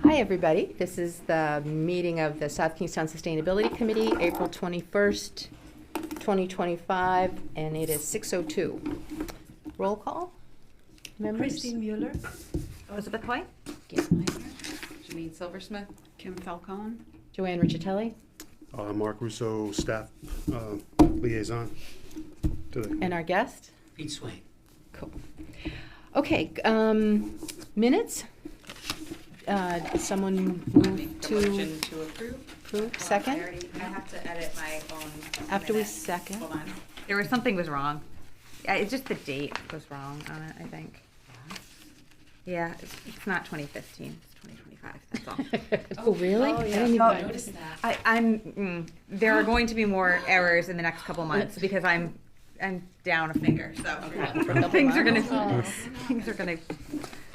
Hi, everybody. This is the meeting of the South Kingstown Sustainability Committee, April 21st, 2025, and it is 6:02. Roll call? Members? Christine Mueller. Elizabeth White. Janine Silversmith. Kim Falcone. Joanne Riccitelli? Mark Russo, staff liaison to the. And our guest? Pete Swain. Cool. Okay, minutes? Someone move Make a to motion to approve. approve? I Second? have to edit my own. After we minutes. second? Hold on. There was something was wrong. Yeah, it's just the date was wrong on it, I think. Yeah, it's not 2015, it's 2025, that's all. Oh, really? I didn't even Oh, notice that. There are going to be more errors in the next couple months because I'm down a finger, so things are gonna.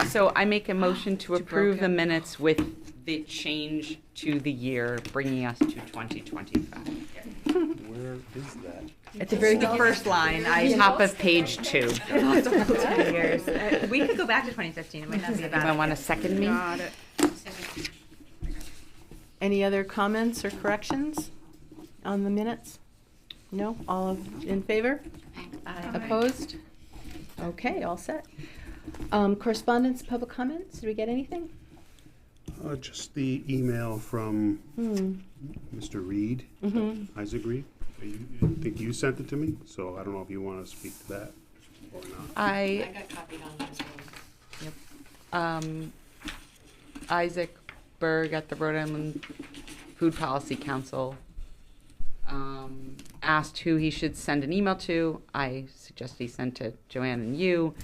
So I make a motion to approve the broken. minutes with the change to the year, bringing us to 2025. Where is that? At the very The first line, Top of page 2. 10 years. We could go back to 2015, it might not be a bad Anyone want to idea. second me? Got it. Any other comments or corrections on the minutes? No? All in favor? Opposed? Okay, all set. Correspondence, public comments? Did we get anything? Just the email from Mr. Reed, Isaac Reed. I think you sent it to me, so I don't know if you want to speak to that or not. I got copied on that as well. Isaac Berg at the Rhode Island Food Policy Council asked who he should send an email to. I suggest he send to Joanne and you.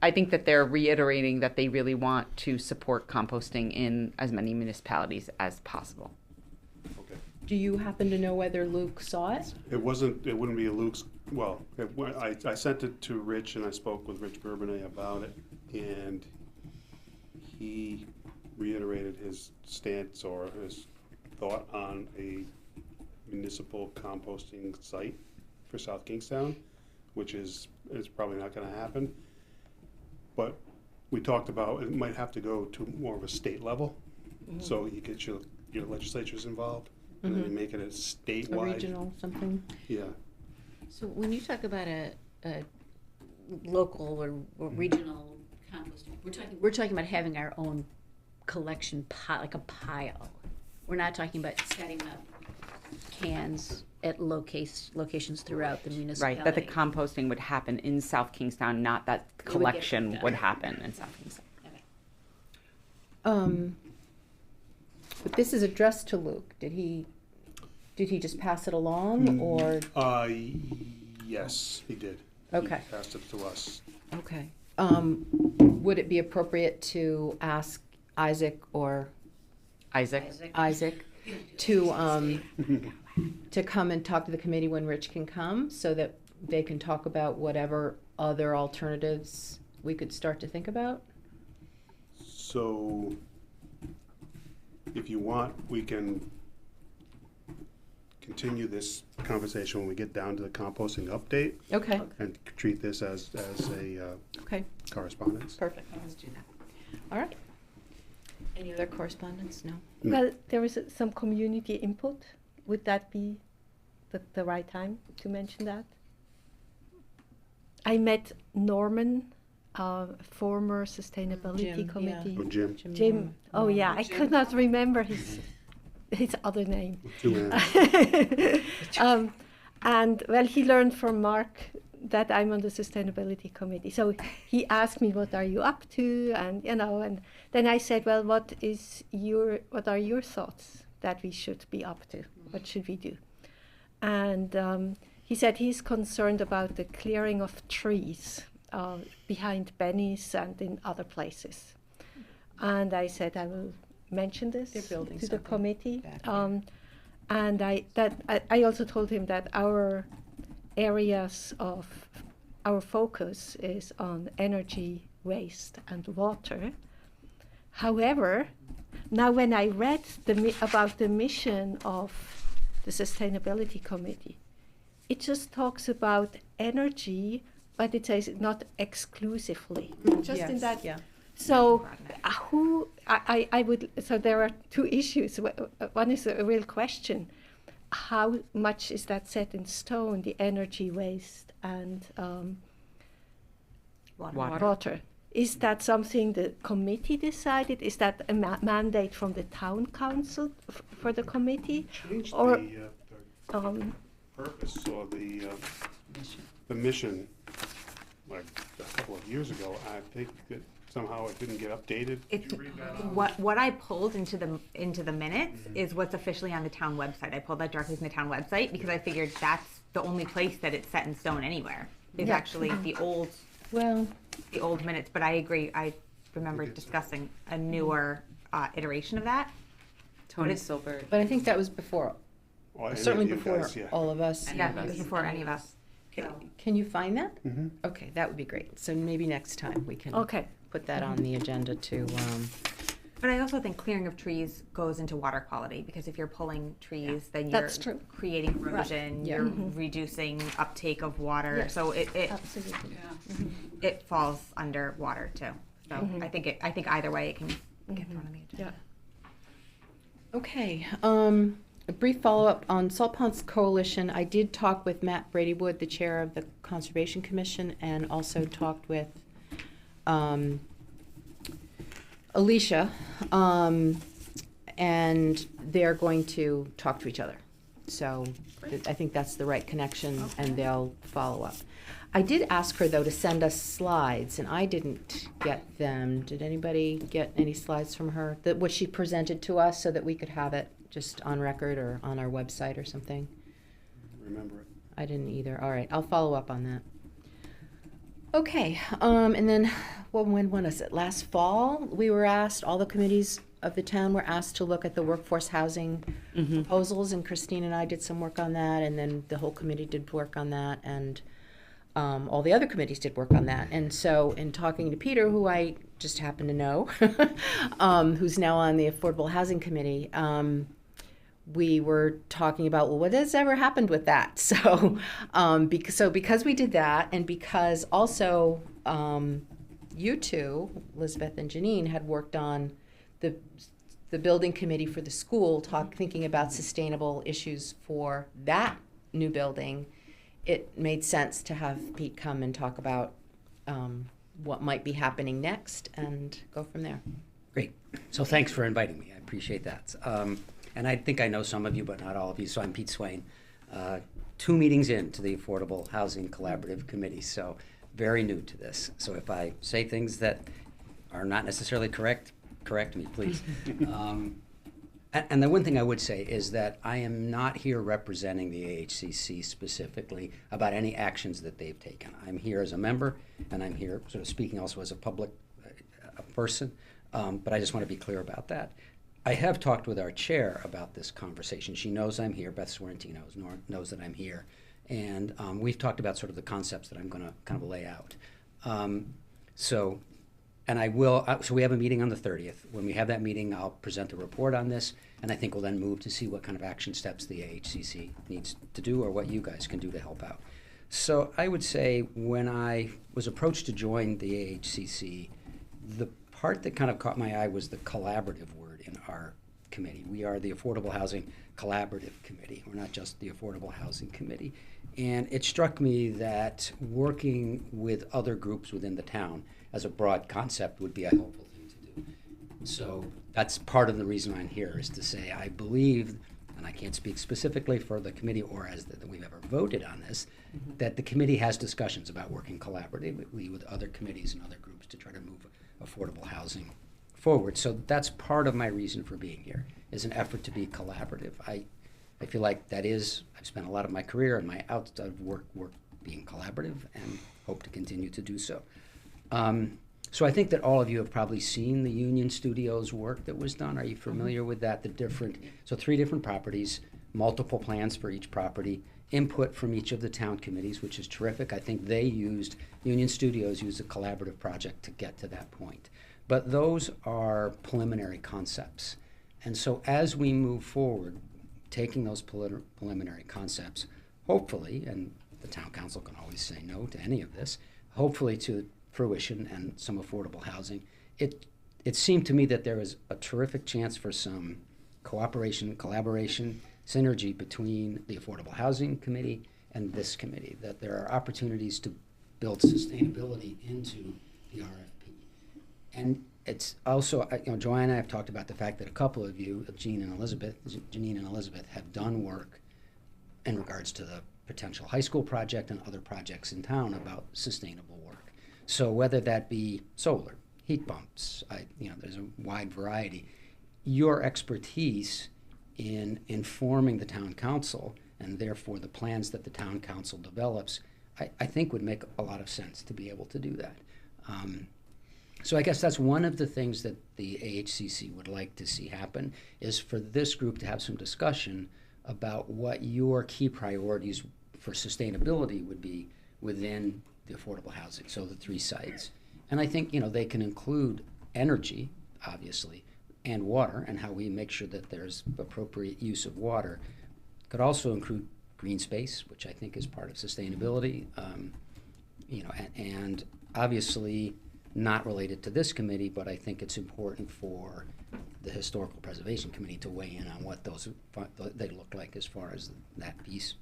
I think that they're reiterating that they really want to support composting in as many municipalities as possible. Okay. Do you happen to know whether Luke saw it? It wouldn't be a Luke's, well, I sent it to Rich and I spoke with Rich Bourbonnais about it, and he reiterated his stance or his thought on a municipal composting site for South Kingstown, which is probably not gonna happen. But we talked about, it might have to go to more of a state level, so you get your legislatures involved, and then you make it a A statewide. regional something? Yeah. So when you talk about a local or regional composting, we're talking about having our own collection pile, like a pile. We're not talking about setting up cans at locations throughout the municipality. Right, that the composting would happen in South Kingstown, not that would get collection done. would happen in South Kingstown. Okay. But this is addressed to Luke. Did he just pass it along, or? Yes, he did. Okay. He passed it to us. Okay. Would it be appropriate to ask Isaac or Isaac? Isaac to come and talk to the committee when Rich can come, so that they can talk about whatever other alternatives we could start to think about? So, if you want, we can continue this conversation when we get down to the composting update Okay, and treat this as a okay, correspondence. perfect. Let's do that. All right. Any other correspondence? No? Well, there is some community input. Would that be the right time to mention that? I met Norman, former sustainability Jim, yeah. committee. Oh, Jim. Jim. Oh yeah, I could not remember his other name. Joanne. And well, he learned from Mark that I'm on the sustainability committee. So he asked me, "What are you up to?" And and then I said, "Well, what are your thoughts that we should be up to? What should we do?" And he said he's concerned about the clearing of trees behind Benny's and in other places. And I said I will mention this They're building to the something committee. back there. And I also told him that our areas of our focus is on energy, waste, and water. However, now when I read about the mission of the Sustainability Committee, it just talks about energy, but it says not exclusively. Just in Yes, that. yeah. So I would, so there are two issues. One is a real question. How much is that set in stone, the energy waste and water? Is that something the committee decided? Is that a mandate from the town council for the committee? Changed Or, the purpose or the mission, like a couple of years ago. I think that somehow it didn't get updated. Did you read that? What I pulled into the minutes is what's officially on the town website. I pulled that directly from the town website because I figured that's the only place that it's set in stone anywhere. Is actually the old minutes. But I agree. I remember discussing a newer iteration of that. Tony Silbert. But I think that was before, Well, any of certainly you before guys, yeah. all of us. Yeah, it was before any of us. Can you find that? Mm-hmm. Okay, that would be great. So maybe next time we can okay. put that on the agenda to, But I also think clearing of trees goes into water quality because if you're pulling trees, then you're That's true. creating erosion, Yeah. you're reducing uptake of water. Yes. So it Absolutely. it falls under water too. So I think either way it can get thrown on the agenda. Yeah. okay. A brief follow-up on Salt Ponds Coalition. I did talk with Matt Bradywood, the chair of the Conservation Commission, and also talked with Alicia, and they're going to talk to each other. So I think that's the right connection, and they'll follow up. I did ask her, though, to send us slides, and I didn't get them. Did anybody get any slides from her? What she presented to us so that we could have it just on record or on our website or something? Remember it. I didn't either. All right, I'll follow up on that. Okay, and then, well, when was it? Last fall, we were asked, all the committees of the town were asked to look at the workforce housing proposals, and Christine and I did some work on that, and then the whole committee did work on that, and all the other committees did work on that. And so in talking to Peter, who I just happen to know, who's now on the Affordable Housing Committee, we were talking about, well, what has ever happened with that? So, because we did that, and because also you two, Elizabeth and Janine, had worked on the building committee for the school, thinking about sustainable issues for that new building, it made sense to have Pete come and talk about what might be happening next and go from there. Great. So thanks for inviting me. I appreciate that. And I think I know some of you, but not all of you. So I'm Pete Swain, 2 meetings into the Affordable Housing Collaborative Committee, so very new to this. So if I say things that are not necessarily correct me, please. And the one thing I would say is that I am not here representing the AHCC specifically about any actions that they've taken. I'm here as a member, and I'm here sort of speaking also as a public person, but I just want to be clear about that. I have talked with our chair about this conversation. She knows I'm here. Beth Sorrentino knows that I'm here. And we've talked about sort of the concepts that I'm going to kind of lay out. So we have a meeting on the 30th. When we have that meeting, I'll present a report on this, and I think we'll then move to see what kind of action steps the AHCC needs to do or what you guys can do to help out. So I would say when I was approached to join the AHCC, the part that kind of caught my eye was the collaborative word in our committee. We are the Affordable Housing Collaborative Committee. We're not just the Affordable Housing Committee. And it struck me that working with other groups within the town as a broad concept would be a helpful thing to do. So that's part of the reason I'm here, is to say I believe, and I can't speak specifically for the committee or as that we've ever voted on this, that the committee has discussions about working collaboratively with other committees and other groups to try to move affordable housing forward. So that's part of my reason for being here, is an effort to be collaborative. I feel like that is, I've spent a lot of my career and my outside work being collaborative, and hope to continue to do so. So I think that all of you have probably seen the Union Studios work that was done. Are you familiar with that? So 3 different properties, multiple plans for each property, input from each of the town committees, which is terrific. I think Union Studios used a collaborative project to get to that point. But those are preliminary concepts. And so as we move forward, taking those preliminary concepts, hopefully, and the town council can always say no to any of this, hopefully to fruition and some affordable housing, it it seemed to me that there was a terrific chance for some cooperation, collaboration, synergy between the Affordable Housing Committee and this committee, that there are opportunities to build sustainability into the RFP. And it's also, Joanne and I have talked about the fact that a couple of you, Janine and Elizabeth, have done work in regards to the potential high school project and other projects in town about sustainable work. So whether that be solar, heat pumps, there's a wide variety. Your expertise in informing the town council, and therefore the plans that the town council develops, I think would make a lot of sense to be able to do that. So I guess that's one of the things that the AHCC would like to see happen, is for this group to have some discussion about what your key priorities for sustainability would be within the affordable housing, so the 3 sites. And I think, they can include energy, obviously, and water, and how we make sure that there's appropriate use of water. Could also include green space, which I think is part of sustainability, and obviously not related to this committee, but I think it's important for the Historical Preservation Committee to weigh in on what they look like as far as that piece,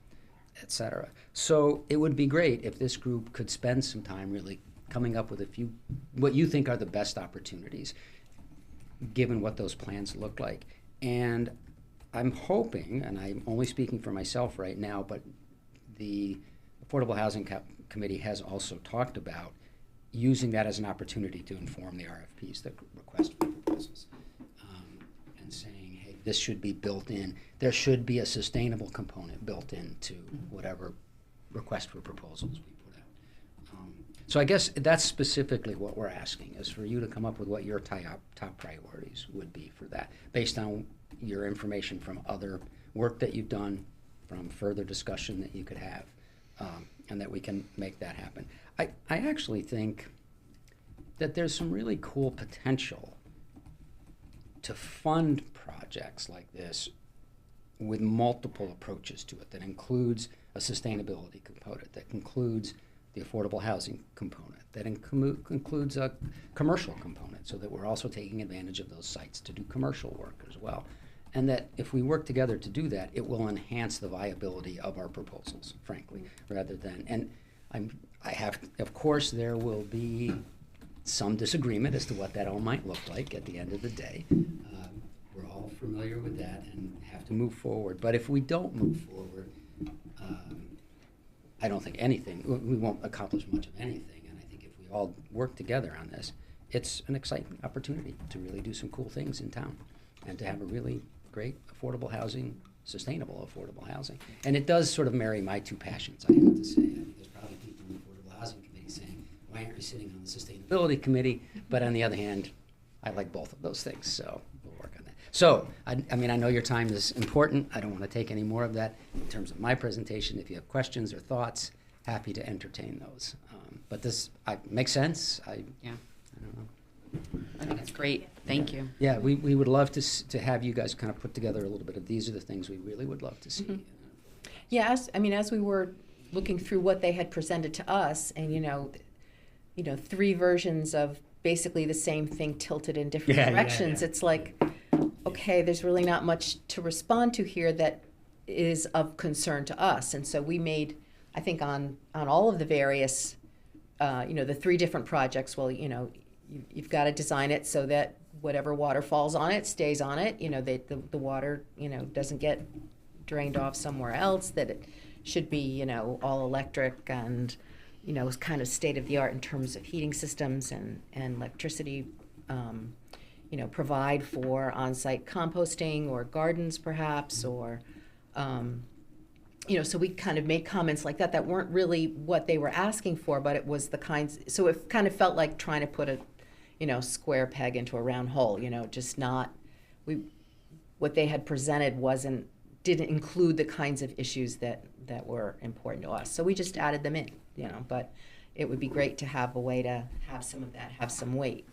et cetera. So it would be great if this group could spend some time really coming up with a few, what you think are the best opportunities, given what those plans look like. And I'm hoping, and I'm only speaking for myself right now, but the Affordable Housing Committee has also talked about using that as an opportunity to inform the RFPs, the request for proposals, and saying, hey, this should be built in. There should be a sustainable component built into whatever request for proposals we put out. So I guess that's specifically what we're asking, is for you to come up with what your top priorities would be for that, based on your information from other work that you've done, from further discussion that you could have, and that we can make that happen. I actually think that there's some really cool potential to fund projects like this with multiple approaches to it, that includes a sustainability component, that includes the affordable housing component, that includes a commercial component, so that we're also taking advantage of those sites to do commercial work as well. And that if we work together to do that, it will enhance the viability of our proposals, frankly, rather than, and of course, there will be some disagreement as to what that all might look like at the end of the day. We're all familiar with that and have to move forward. But if we don't move forward, I don't think we won't accomplish much of anything. And I think if we all work together on this, it's an exciting opportunity to really do some cool things in town and to have a really great affordable housing, sustainable affordable housing. And it does sort of marry my 2 passions, I have to say. I mean, there's probably people in the Affordable Housing Committee saying, why aren't you sitting on the Sustainability Committee? But on the other hand, I like both of those things, so we'll work on that. So, I know your time is important. I don't want to take any more of that in terms of my presentation. If you have questions or thoughts, happy to entertain those. But this makes sense. I don't know. I think it's great. Thank you. Yeah, we would love to have you guys kind of put together a little bit of, these are the things we really would love to see. Mm-hmm. Yeah, as we were looking through what they had presented to us, and 3 versions of basically the same thing tilted in different directions. It's like, okay, there's really not much to respond to here that is of concern to us. And so we made, I think, on all of the various, the 3 different projects, well, you've got to design it so that whatever water falls on it stays on it. The water, doesn't get drained off somewhere else. That it should be, all electric and, kind of state of the art in terms of heating systems and electricity. Provide for on-site composting or gardens, perhaps, or. So we kind of made comments like that weren't really what they were asking for, but it was the kinds. So it kind of felt like trying to put a square peg into a round hole, just not, what they had presented didn't include the kinds of issues that were important to us. So we just added them in, but it would be great to have a way to have some of that, have some weight.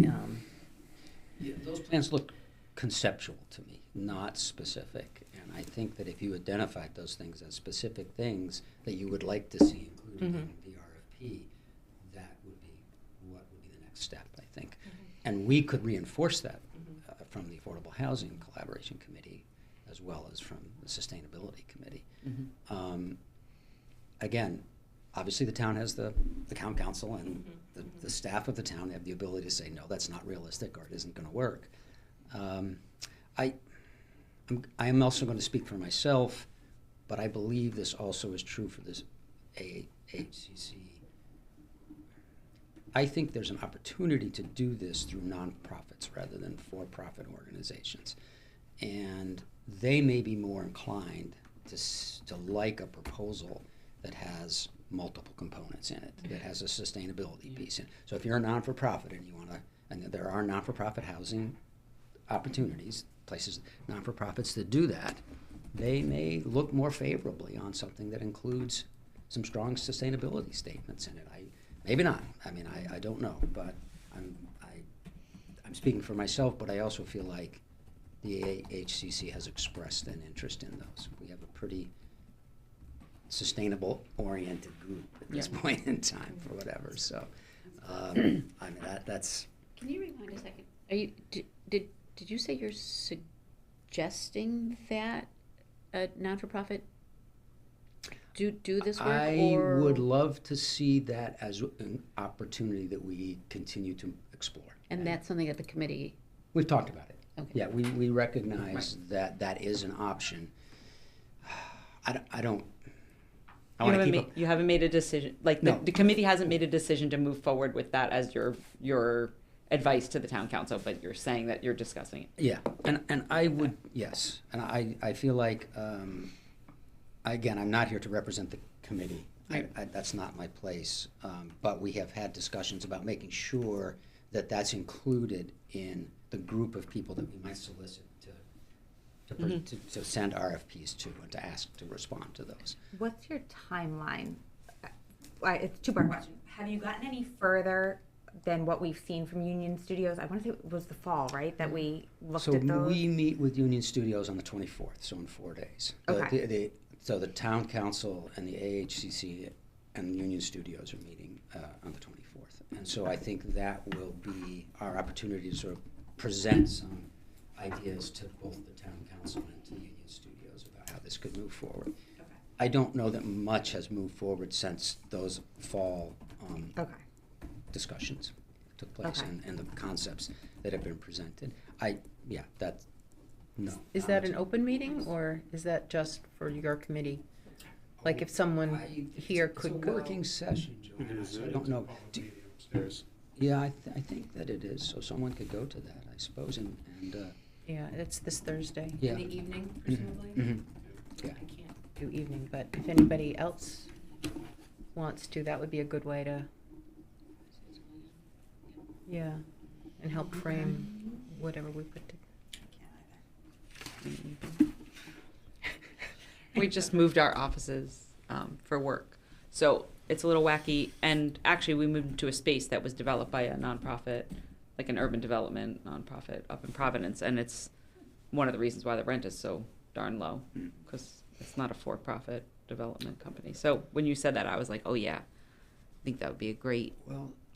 Those plans look conceptual to me, not specific. And I think that if you identified those things as specific things that you would like to see included in the RFP, that would be what would be the next step, I think. and we could reinforce that from the Affordable Housing Collaboration Committee as well as from the Sustainability Committee. Again, obviously the town has the town council and the staff of the town have the ability to say, no, that's not realistic or it isn't going to work. I am also going to speak for myself, but I believe this also is true for this AHCC. I think there's an opportunity to do this through nonprofits rather than for-profit organizations. And they may be more inclined to like a proposal that has multiple components in it, that has a sustainability piece in it. So if you're a non-for-profit and you want to, and there are non-for-profit housing opportunities, places, non-for-profits that do that, they may look more favorably on something that includes some strong sustainability statements in it. Maybe not. I mean, I don't know, but I'm speaking for myself, but I also feel like the AHCC has expressed an interest in those. We have a pretty sustainable-oriented group at this point in time, for whatever. So, I mean, that's. Can you rewind a second? Are you did you say you're suggesting that a non-for-profit do this work? I would love to see that as an opportunity that we continue to explore. And that's something that the committee. We've talked about it. Okay. Yeah, we recognize that that is an option. I don't. You haven't made a decision. Like No. the committee hasn't made a decision to move forward with that as your advice to the town council, but you're saying that you're discussing it. Yeah, and I would, yes, and I feel like, again, I'm not here to represent the committee. That's not my place, but we have had discussions about making sure that that's included in the group of people that we might solicit to send RFPs to and to ask to respond to those. What's your timeline? It's a two-part question. Have you gotten any further than what we've seen from Union Studios? I want to say it was the fall, right, that we looked at those? So we meet with Union Studios on the 24th, so in 4 days. Okay. So the town council and the AHCC and Union Studios are meeting on the 24th. And so I think that will be our opportunity to sort of present some ideas to both the town council and to Union Studios about how this could move forward. Okay. I don't know that much has moved forward since those fall discussions took place and the concepts that have been presented. No. Is that an open meeting, or is that just for your committee? Like if someone here could It's a go? working session, Joanna, so I don't know. Upstairs. Yeah, I think that it is, so someone could go to that, I suppose, and Yeah, it's this Thursday. yeah. In the evening, presumably? Yeah. I can't do evening, but if anybody else wants to, that would be a good way to, yeah, and help frame whatever we put together. We just moved our offices for work, so it's a little wacky. And actually, we moved into a space that was developed by a nonprofit, like an urban development nonprofit up in Providence, and it's one of the reasons why the rent is so darn low, because it's not a for-profit development company. So when you said that, I was like, oh yeah, I think that would be a great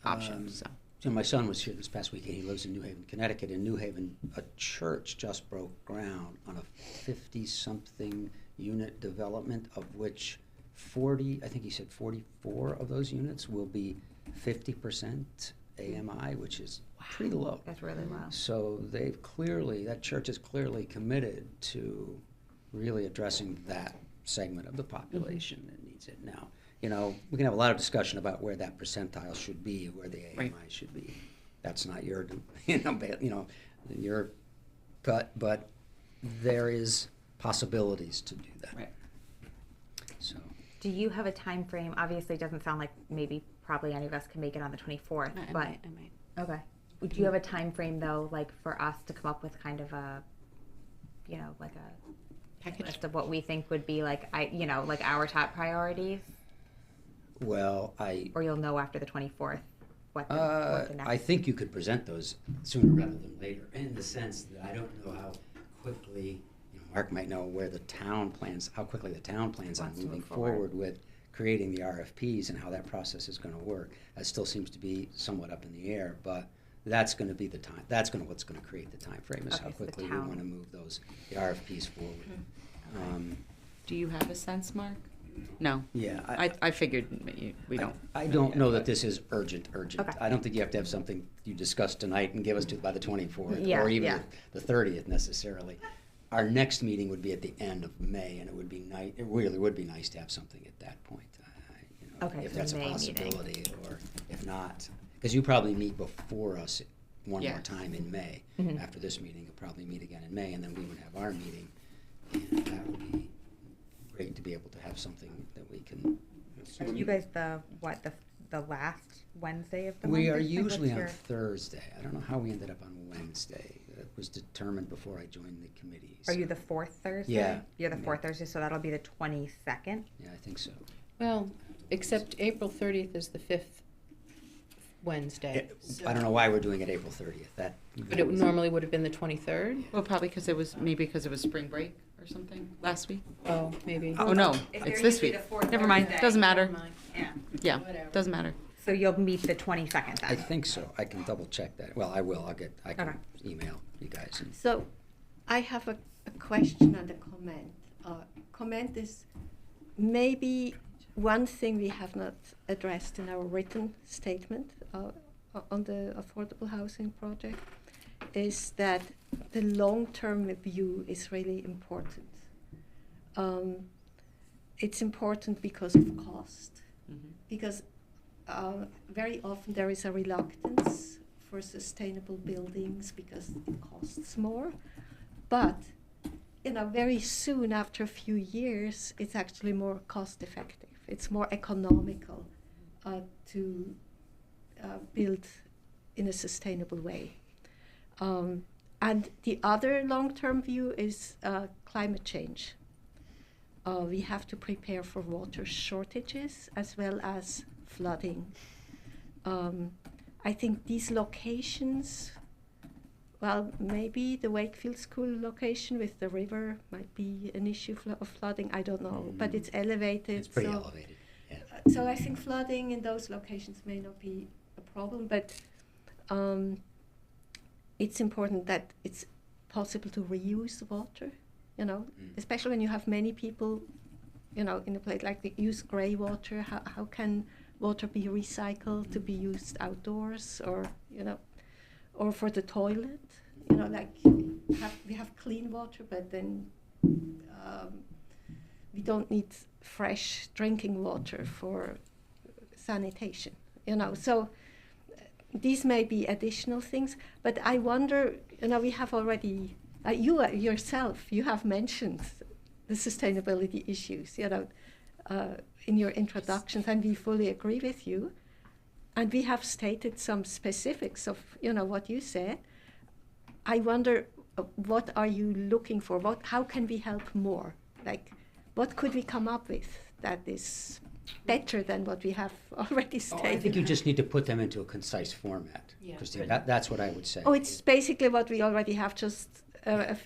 option. So. So my son was here this past weekend. He lives in New Haven, Connecticut. In New Haven, a church just broke ground on a 50-something unit development, of which 40, I think he said 44 of those units will be 50% AMI, which is pretty low. That's really low. So that church is clearly committed to really addressing that segment of the population that needs it now. You know, we can have a lot of discussion about where that percentile should be, where the AMI should be. That's not your, your gut, but there is possibilities to do that. Right. So. Do you have a time frame? Obviously, it doesn't sound like probably any of us can make it on the 24th, I but might. okay. Do you have a time frame though, like for us to come up with kind of a, like a Package. list of what we think would be like our top priorities? Well, Or you'll know after the 24th what the next. I think you could present those sooner rather than later, in the sense that I don't know how quickly, Mark might know how quickly the town plans on Wants to moving move forward. forward with creating the RFPs and how that process is going to work. That still seems to be somewhat up in the air, but That's going to be the time. That's what's going to create the time frame is Okay, how so the quickly we town. want to move the RFPs forward. Do you have a sense, Mark? No. Yeah, I figured we don't. I don't know that this is urgent. Okay. I don't think you have to have something you discuss tonight and give us to by the 24th Yeah, or even yeah. the 30th necessarily. Our next meeting would be at the end of May, and it would be nice. It really would be nice to have something at that point. Okay, if so that's a May meeting. possibility, or if not, because you probably meet before us one more Yes. time in May. Mhm. After this meeting, you'll probably meet again in May, and then we would have our meeting, and that would be great to be able to have something that we can. So Are you guys the last Wednesday of the We month? are or something? usually What's on your- Thursday. I don't know how we ended up on Wednesday. That was determined before I joined the committee. Are so- you the fourth Thursday? Yeah. You're the Yeah. fourth Thursday, so that'll be the 22nd. Yeah, I think so. Well, except April 30th is the 5th Wednesday. I don't know why we're doing it April 30th. But it normally would have been the 23rd? Well, probably because it was spring break or something last week. Oh, maybe. Oh no, it's this week. Never mind. Doesn't matter. Yeah. Yeah, Whatever. doesn't matter. So you'll meet the 22nd I then? think so. I can double check that. Well, I will. I can Okay. email you guys. And So I have a question and a comment. Comment is maybe one thing we have not addressed in our written statement on the affordable housing project is that the long-term view is really important. It's important because of cost, because very often there is a reluctance for sustainable buildings because it costs more, but very soon after a few years, it's actually more cost effective. It's more economical to build in a sustainable way. And the other long-term view is climate change. We have to prepare for water shortages as well as flooding. I think these locations, well, maybe the Wakefield School location with the river might be an issue of flooding. I don't know, but it's elevated. it's pretty so, elevated. Yeah. So I think flooding in those locations may not be a problem, but it's important that it's possible to reuse the water, especially when you have many people, in a place like they use grey water. How can water be recycled to be used outdoors or for the toilet? We have clean water, but then we don't need fresh drinking water for sanitation, So these may be additional things, but I wonder, we have already, you yourself, you have mentioned the sustainability issues, in your introductions, and we fully agree with you. And we have stated some specifics of, what you said. I wonder, what are you looking for? How can we help more? What could we come up with that is better than what we have already stated? I think you just need to put them into a concise format, Yeah. Christine. That's what I would say. Oh, it's basically what we already have, just Yeah,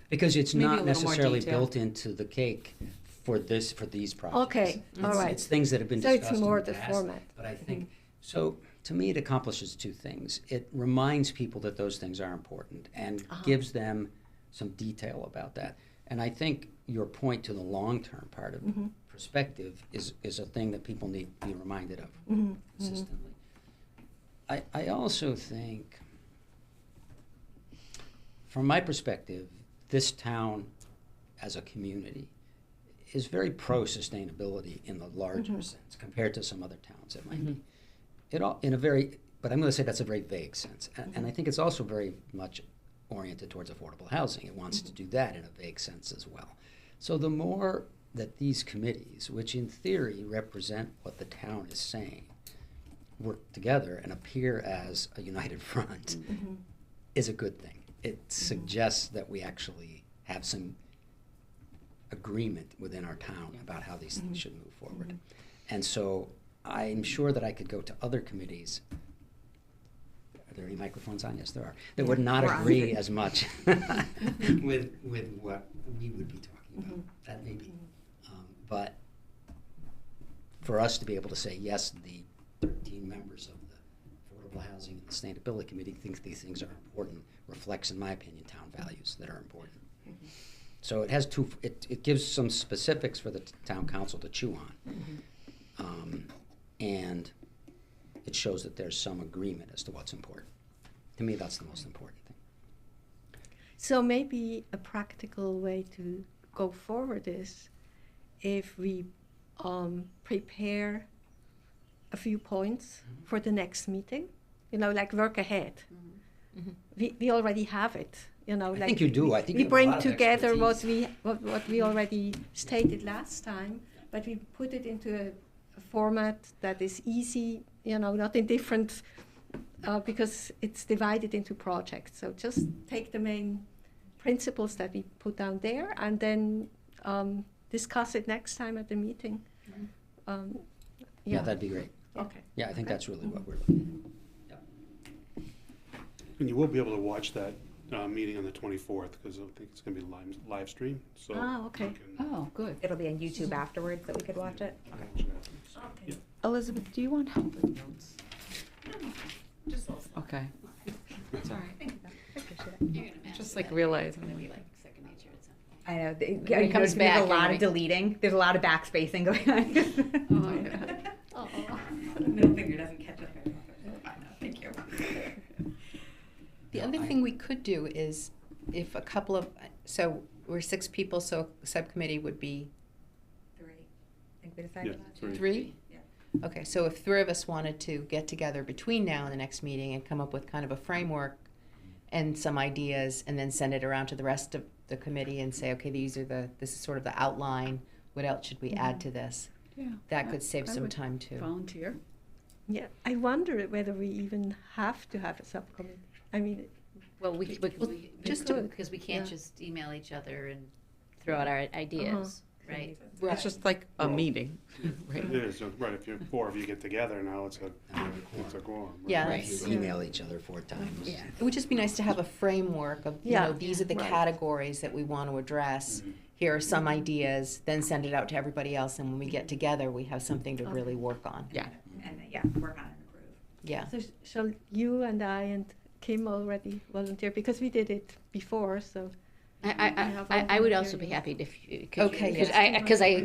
because it's Maybe a not little more necessarily detail. built into the cake for these projects. Okay, all It's- right. It's things that have been So it's discussed more in the the past. format. But I think, so to me, it accomplishes two things. It reminds people that those things are important and gives them some detail about that. And I think your point to the long-term part of perspective is a thing that people need to be reminded of consistently. I also think, from my perspective, this town as a community is very pro-sustainability in the larger sense compared to some other towns that might be. But I'm going to say that's a very vague sense. And I think it's also very much oriented towards affordable housing. It wants to do that in a vague sense as well. So the more that these committees, which in theory represent what the town is saying, work together and appear as a united front, is a good thing. It suggests that we actually have some agreement within our town about how these things should move forward. And so I'm sure that I could go to other committees. Are there any microphones on? Yes, there are. That would not We're on. agree as much with what we would be talking about. That may be. But for us to be able to say, yes, the 13 members of the Affordable Housing and the Sustainability Committee thinks these things are important, reflects, in my opinion, town values that are important. So it has it gives some specifics for the town council to chew on. And it shows that there's some agreement as to what's important. To me, that's the most important thing. So maybe a practical way to go forward is if we prepare a few points for the next meeting, like work ahead. We already have it, I think you do. I think we you have a bring lot of together expertise. what we already stated last time, but we put it into a format that is easy, not in different, because it's divided into projects. So just take the main principles that we put down there and then discuss it next time at the meeting. Yeah, that'd be great. Okay. Yeah, I think that's really what we're looking at. Yep. And you will be able to watch that meeting on the 24th, because I think it's going to be live stream. So Okay. you can Oh, good. It'll be on YouTube afterwards that we could watch it. watch it. Okay. Elizabeth, do you want help with notes? Just a little. Okay. Sorry. You're gonna Just like realizing. Maybe like second nature at some point. I know. When it comes back, there's a lot anyway. of deleting. There's a lot of backspacing going on. Oh, yeah. Middle finger doesn't catch it very well. Thank you. The other thing we could do is if a couple of, so we're 6 people, so a subcommittee would be 3. I think we decided. Yeah, 3. 3? Yeah. Okay, so if 3 of us wanted to get together between now and the next meeting and come up with kind of a framework and some ideas and then send it around to the rest of the committee and say, okay, this is sort of the outline, what else should we add to this? Yeah. That could save I some would time too. Volunteer. Yeah, I wonder whether we even have to have a subcommittee. I mean, Well, we just could, to- because we can't yeah. just email each other and throw out our ideas, right? Right. It's just like a Well, meeting, right? It is, right, if 4 of you get together, now it's a quorum. right? Yeah, Right. that's- You email each other 4 times. Yeah. It would just be nice to have a framework of, Yeah. these are the Right. categories that we want to address. Here are some ideas, then send it out to everybody else, and when we get together, we have something to really work on. Yeah. And work on it and approve. Yeah. so shall you and I and Kim already volunteer? Because we did it before, so. I would also be happy if you. Okay,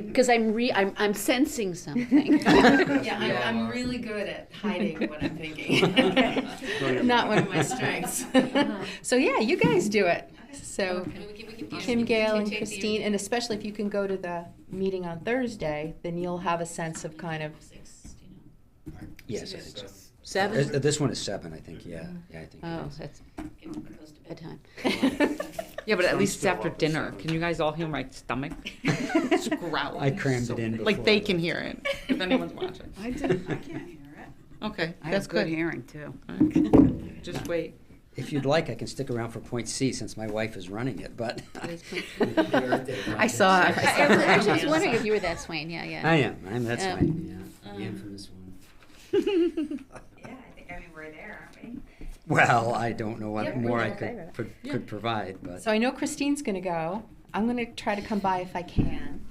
Because I'm sensing something. Yeah, I'm really good at hiding what I'm thinking. Not one of my strengths. So yeah, you guys do it. So Kim, Gail, and Christine, and especially if you can go to the meeting on Thursday, then you'll have a sense of kind of, Yes, I think so. 7? This one is 7, I think, yeah. Yeah, I think it Oh, is. that's getting close to bedtime. Yeah, but at I'm least it's still after up at dinner. 7. Can you guys all hear my stomach? It's growling. I crammed it in before. Like they can hear it, if anyone's watching. I can't hear it. Okay, I that's have good good. hearing too. Okay. Just wait. If you'd like, I can stick around for point C since my wife is running it, but. I saw it. I was wondering if you were that Swain, yeah. I am. That's Um, fine, yeah. The infamous one. Yeah, I mean, we're there, aren't we? Well, I don't know what Yeah, more I we're could provide, but. So I know Christine's gonna go. I'm gonna try to come by if I can.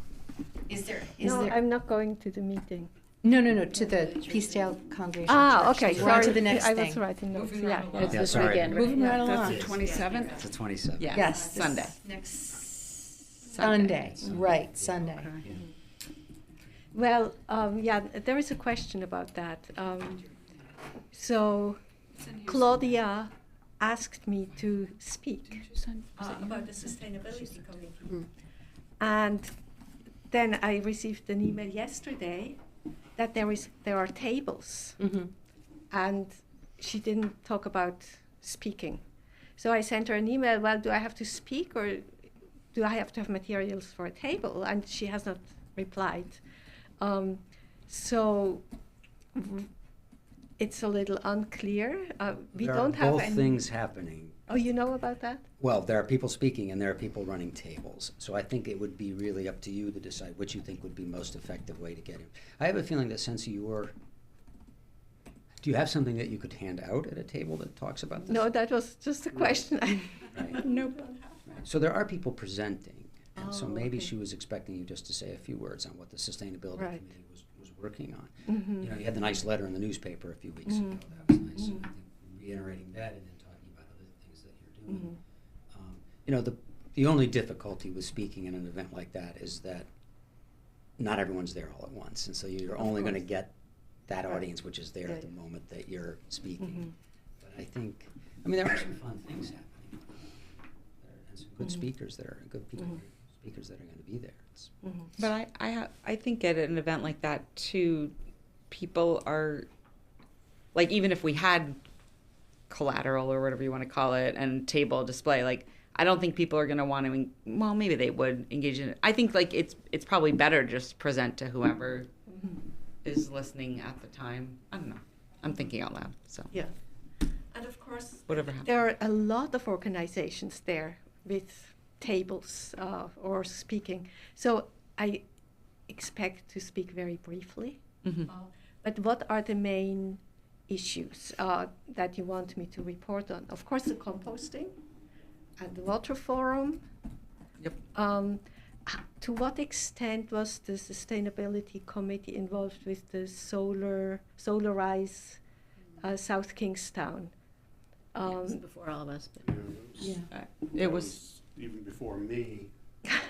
Is there, No, I'm not going to the meeting. No, to the Peacedale Congregational Church. Okay, We're on sorry. to the next I thing. was writing notes, Moving yeah. right along. yeah. It's Yeah, this sorry. weekend. Moving right That's along. the 27th. It's the 27th. Yeah. Yes. Sunday. Next Sunday, right, Sunday. Well, yeah, there is a question about that. So Claudia asked me to speak about the sustainability committee. And then I received an email yesterday that there are tables, Mhm. and she didn't talk about speaking. So I sent her an email, well, do I have to speak or do I have to have materials for a table? And she has not replied. So it's a little unclear. We There don't are have both any. things happening. Oh, you know about that? Well, there are people speaking and there are people running tables. So I think it would be really up to you to decide which you think would be most effective way to get him. I have a feeling that since do you have something that you could hand out at a table that talks about this? No, that was just a question. Right. Nope. Right. So there are people presenting. And so Oh, maybe okay. she was expecting you just to say a few words on what the sustainability Right. committee was working on. You know, you had the nice letter in the newspaper a few weeks ago. That was nice. And I think reiterating that and then talking about other things that you're doing. You know, the only difficulty with speaking in an event like that is that not everyone's there all at once, and so you're only going to get that audience which is there at the moment that you're speaking. But I think, I mean, there are some fun things happening, and some good speakers that are good people, speakers that are going to be there. It's, But I think at an event like that too, people are like, even if we had collateral or whatever you want to call it and table display, like I don't think people are going to want to. Well, maybe they would engage in it. I think like it's probably better to just present to whoever is listening at the time. I don't know. I'm thinking out loud. So Yeah. And of course, whatever happens. there are a lot of organizations there with tables or speaking. So I expect to speak very briefly. But what are the main issues that you want me to report on? Of course, the composting and the water forum. Yep. To what extent was the sustainability committee involved with the Solarize South Kingstown? It was before all of us, but It was, even before me.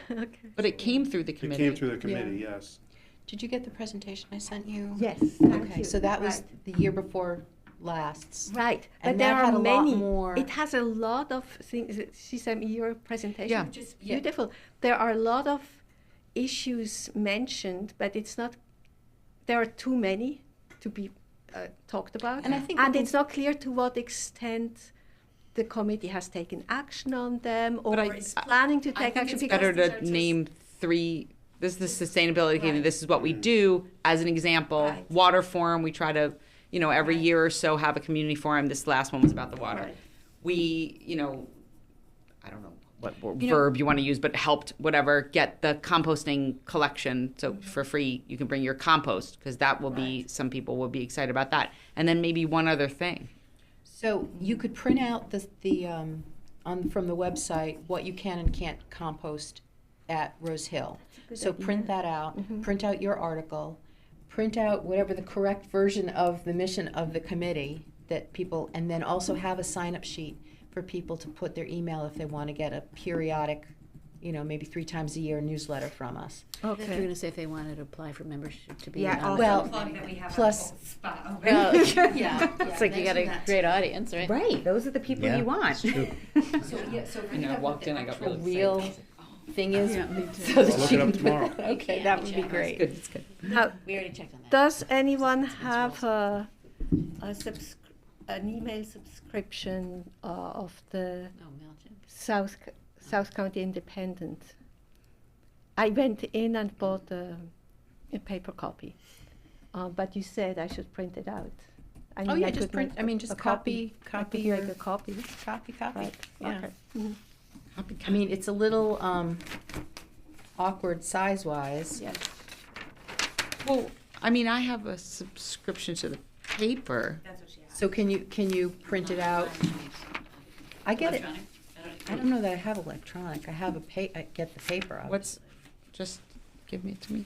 Okay. but it came through the It committee. came through the committee, yes. Did you get the presentation I sent you? Yes. Thank Okay, you. so that was Right. the year before last's. Right, And but there that had are a lot many. more- It has a lot of things. She sent me your presentation, Yeah. which is beautiful. There are a lot of issues mentioned, but it's not. There are too many to be talked about, And I think and we it's not clear to what extent the committee has taken action on them or But is planning to take think action. it's because Better these are to just- name three. This is the sustainability committee. Right. This is what we do. As an example, Right. water forum. We try to, every Right. year or so have a community forum. This last one was about the water. Right. We, I don't know what verb you want to use, but helped whatever get the composting collection. So for free, you can bring your compost because that will be, some people will be excited about that. And then maybe one other thing. So you could print out from the website what you can and can't compost at Rose Hill. So print that out, print out your article, print out whatever the correct version of the mission of the committee that people, and then also have a sign-up sheet for people to put their email if they want to get a periodic, maybe 3 times a year newsletter from us. I thought you were going to say if they wanted to apply for membership to be Yeah, on also the- Well, plug that we have plus- a whole spot open. Well, yeah, it's like you got a great audience, right? Right, those are the people you want. It's true. So I know, I walked in, I got really real excited. thing is, Yeah, me too. so that I'll look you it up can- tomorrow. Okay, Yeah, that would be check. great. Good, it's good. Now, We already checked on that. does anyone have an email subscription of the No, MailChimp. South County Independent? I went in and bought a paper copy, but you said I should print it out. I Oh, yeah, I just could print, make I mean, a just copy. copy I could your, make a copy. copy. Right. Yeah. Okay. Mhm. I mean, it's a little awkward size-wise. Yeah. Well, I mean, I have a subscription to the paper. That's what she asked. So can you print it out? I get it. Electronic? I don't know that I have electronic. I have I get the paper. What's, just give it to me.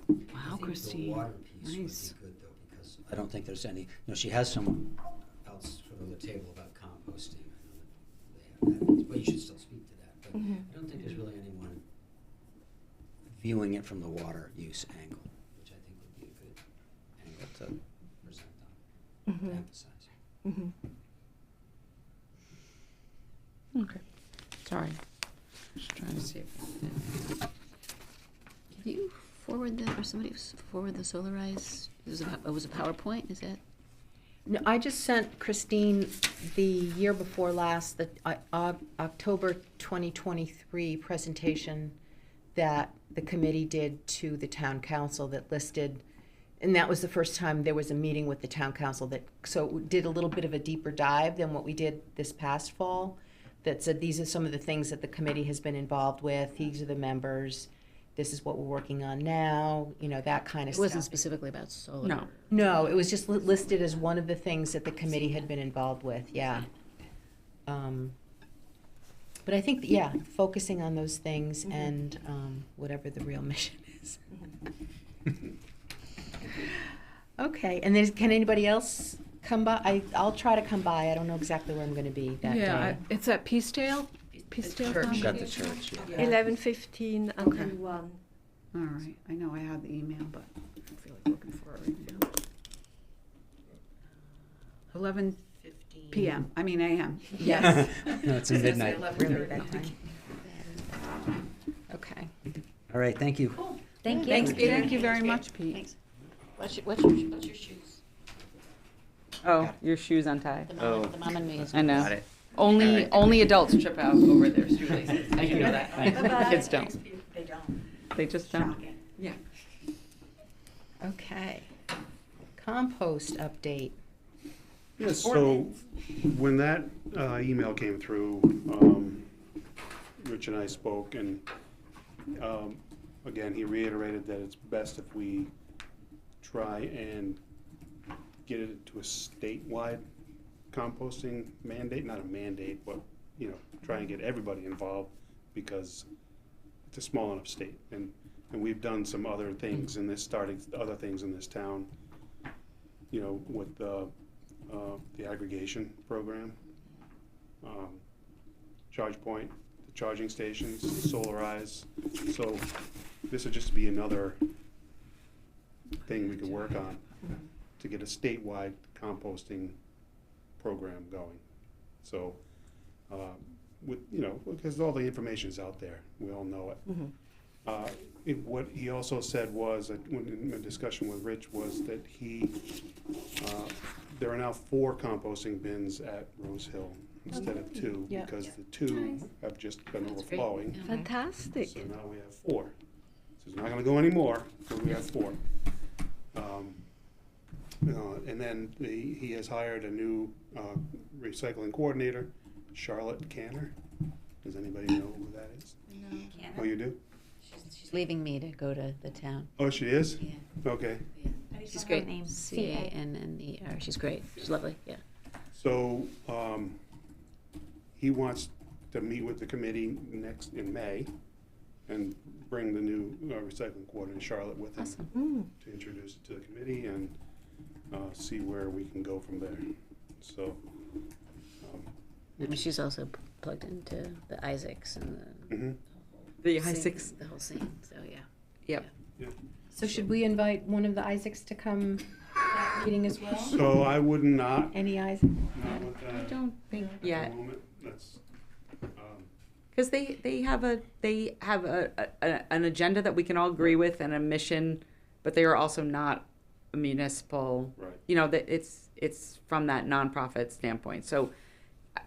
Wow, Christine. The water piece Nice. would be good though, because I don't think there's any, she has someone else from the table about composting. I know that they have that, but you should still speak to that. But I don't think there's really anyone viewing it from the water use angle, which I think would be a good angle to present on, to emphasize. Mhm. Okay. Sorry. Just trying to see if Can you forward that, or somebody forward the Solarize? It was a PowerPoint, is that? No, I just sent Christine the year before last, the October 2023 presentation that the committee did to the town council that listed, and that was the first time there was a meeting with the town council that, so it did a little bit of a deeper dive than what we did this past fall, that said these are some of the things that the committee has been involved with, these are the members, this is what we're working on now, that kind of It stuff. wasn't specifically about solar. No. No, it was just listed as one of the things that the committee had been involved with, yeah. But I think, yeah, focusing on those things and whatever the real mission is. Okay, and then can anybody else come by? I'll try to come by. I don't know exactly where I'm going to be that day. It's at Peacedale? Peacedale Church. Foundation? Got the church, yeah. 11:15 until Okay. 1. All right, I know I had the email, but I feel like looking for it right now. 11 PM, I mean AM. Yes. No, it's a midnight. Really that time. Okay. All right, thank you. Thank you. Thanks, Peter. Thank you very much, Pete. Thanks. What's your shoes? Oh, your shoes untied. The mom and me is. I know. Only adults trip out over their shoelaces. I know that. Kids don't. They don't. They just don't. Shocking. Yeah. Okay. Compost update. Yeah, so when that email came through, Rich and I spoke, and again, he reiterated that it's best if we try and get it to a statewide composting mandate, not a mandate, but, you know, try and get everybody involved, because it's a small enough state, and we've done some other things in this, starting other things in this town, you know, with the aggregation program, charge point, the charging stations, solarize. So this would just be another thing we could work on to get a statewide composting program going. So, with, you know, because all the information is out there, we all know it. What he also said was that when in a discussion with Rich was that there are now 4 composting bins at Rose Hill instead of 2, Yeah. because the 2 have just been overflowing. Fantastic. So now we have 4. So it's not gonna go anymore, but we have 4. And then he has hired a new recycling coordinator, Charlotte Canner. Does anybody know who that is? No. Oh, you do? She's leaving me to go to the town. Oh, she is? Yeah. Okay. She's Her great. name? CANNER. She's great. She's lovely. Yeah. So, he wants to meet with the committee in May and bring the new recycling coordinator, Charlotte, with him Awesome. to introduce it to the committee and see where we can go from there. So, I mean, she's also plugged into the Isaacs and mhm. The scene- Isaacs. the whole scene. So yeah. Yep. Yeah. So should we invite one of the Isaacs to come to that meeting as well? So I would not, Any Isaac? not with I that don't think at yet. the moment. That's, Because they have an agenda that we can all agree with and a mission, but they are also not a municipal. right. You know, that it's from that nonprofit standpoint. So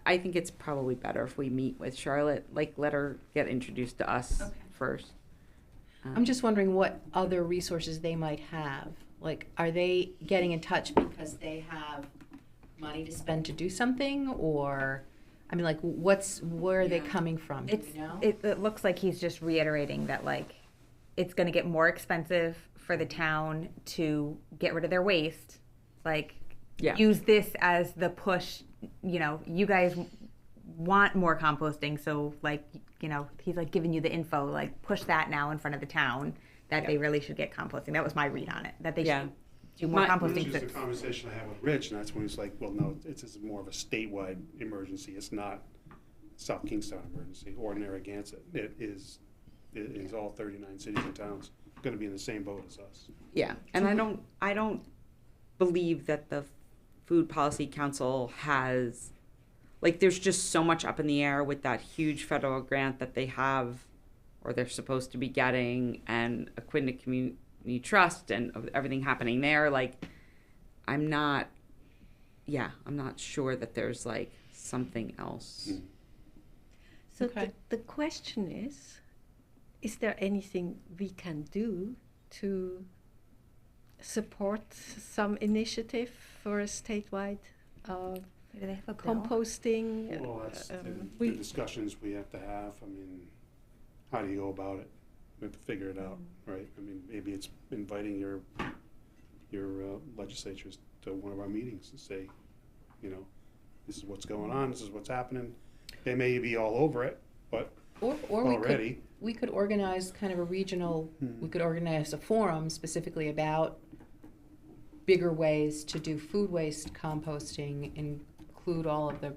I think it's probably better if we meet with Charlotte, like let her get introduced to us first. I'm just wondering what other resources they might have. Like, are they getting in touch because they have money to spend to do something, or, I mean, like, where are they coming from? Do It's you know? it looks like he's just reiterating that, like, it's going to get more expensive for the town to get rid of their waste. Like, Yeah. use this as the push. You know, you guys want more composting, so, like, you know, he's like giving you the info, like, push that now in front of the town that they really should get composting. That was my read on it. That they Yeah. should do more My- Which composting. is the conversation I had with Rich, and that's when he's like, well, no, it's more of a statewide emergency. It's not South Kingstown emergency or Narragansett. It is all 39 cities and towns going to be in the same boat as us. Yeah, and I don't believe that the Food Policy Council has, like, there's just so much up in the air with that huge federal grant that they have, or they're supposed to be getting, and Aquidneck Community Trust and everything happening there. Like, I'm not sure that there's like something else. So Okay. the question is there anything we can do to support some initiative for a statewide Do they have a bill? composting? Well, that's the we- discussions we have to have. I mean, how do you go about it? We have to figure it out, right? I mean, maybe it's inviting your legislatures to one of our meetings and say, you know, this is what's going on, this is what's happening. They may be all over it, but Or already. we could organize kind of a regional, we could organize a forum specifically about bigger ways to do food waste composting, include all of the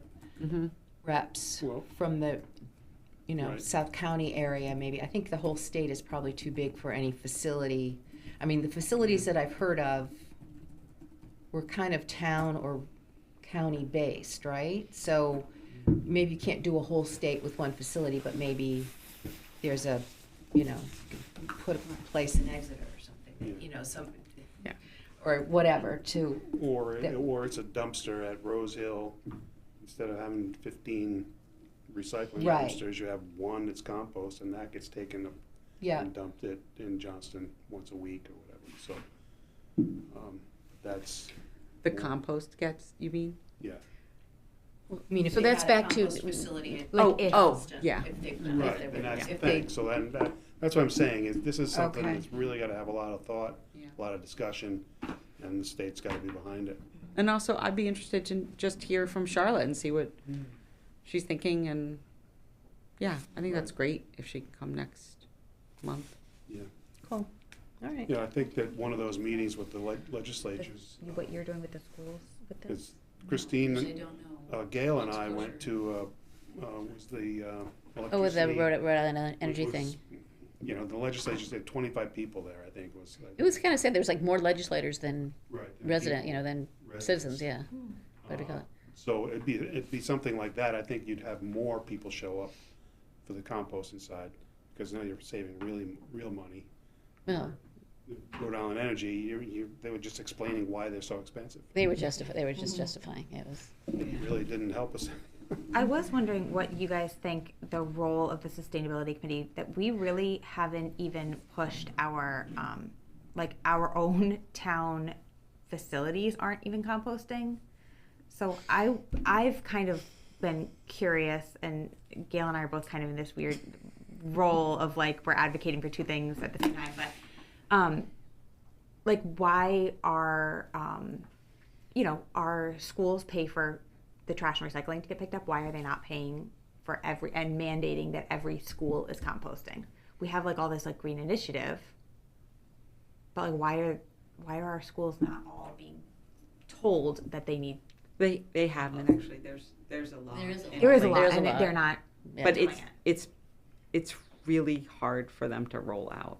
reps Well- from the, Right. South County area maybe. I think the whole state is probably too big for any facility. I mean, the facilities that I've heard of were kind of town or county based, right? So maybe you can't do a whole state with one facility, but maybe there's a, put a place in Exeter or something, some, Yeah. or whatever to, Or That- it's a dumpster at Rose Hill. Instead of having 15 recycling Right. dumpsters, you have one that's compost, and that gets taken up yeah. and dumped it in Johnston once a week or whatever. So that's The compost gets, you mean? yeah. I mean, if So they that's had a back to- compost facility at Like if- Johnston, yeah. if they, Right, if and that's the if they, thing. So that's what I'm saying is this is something Okay. that's really got to have a lot of thought, Yeah. a lot of discussion, and the state's got to be behind it. And also, I'd be interested to just hear from Charlotte and see what she's thinking. And yeah, I think that's great if she can come next month. Yeah. cool, all right. Yeah, I think that one of those meetings with the legislatures, What you're doing with the schools with this? because Christine, I don't know. Gail and I went to, was the Oh, with the electricity. Rhode Island Energy which was, thing. The legislatures, they had 25 people there, I think was. It was kind of sad. There was like more legislators than Right. resident, people, than residents. citizens. Yeah. What do we call it? So it'd be something like that. I think you'd have more people show up for the composting side, because now you're saving real money. Well, Rhode Island Energy, they were just explaining why they're so expensive. they were just justifying. It was. It really didn't help us. I was wondering what you guys think the role of the sustainability committee, that we really haven't even pushed our our own town facilities aren't even composting. So I've kind of been curious, and Gail and I are both kind of in this weird role of we're advocating for two things at the same time, but why are our schools pay for the trash and recycling to get picked up? Why are they not paying for and mandating that every school is composting? We have all this green initiative, but why are our schools not all being told that they need? They haven't actually. There's a lot. There is a lot. There is a lot, There's a and lot. they're not. Yeah. But doing it's really hard for them to roll out.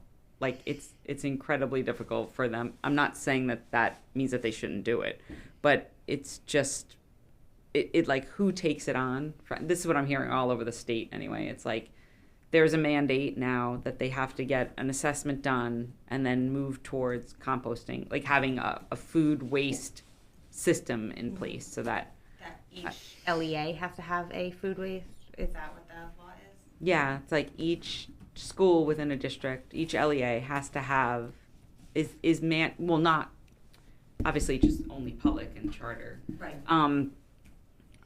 It's incredibly difficult for them. I'm not saying that means that they shouldn't do it, but it's just it who takes it on. This is what I'm hearing all over the state anyway. It's there's a mandate now that they have to get an assessment done and then move towards composting, having a food waste system in place so that Each LEA has to have a food waste. Is that what the law is? yeah, it's each school within a district, each LEA has to have not obviously just only public and charter. Right.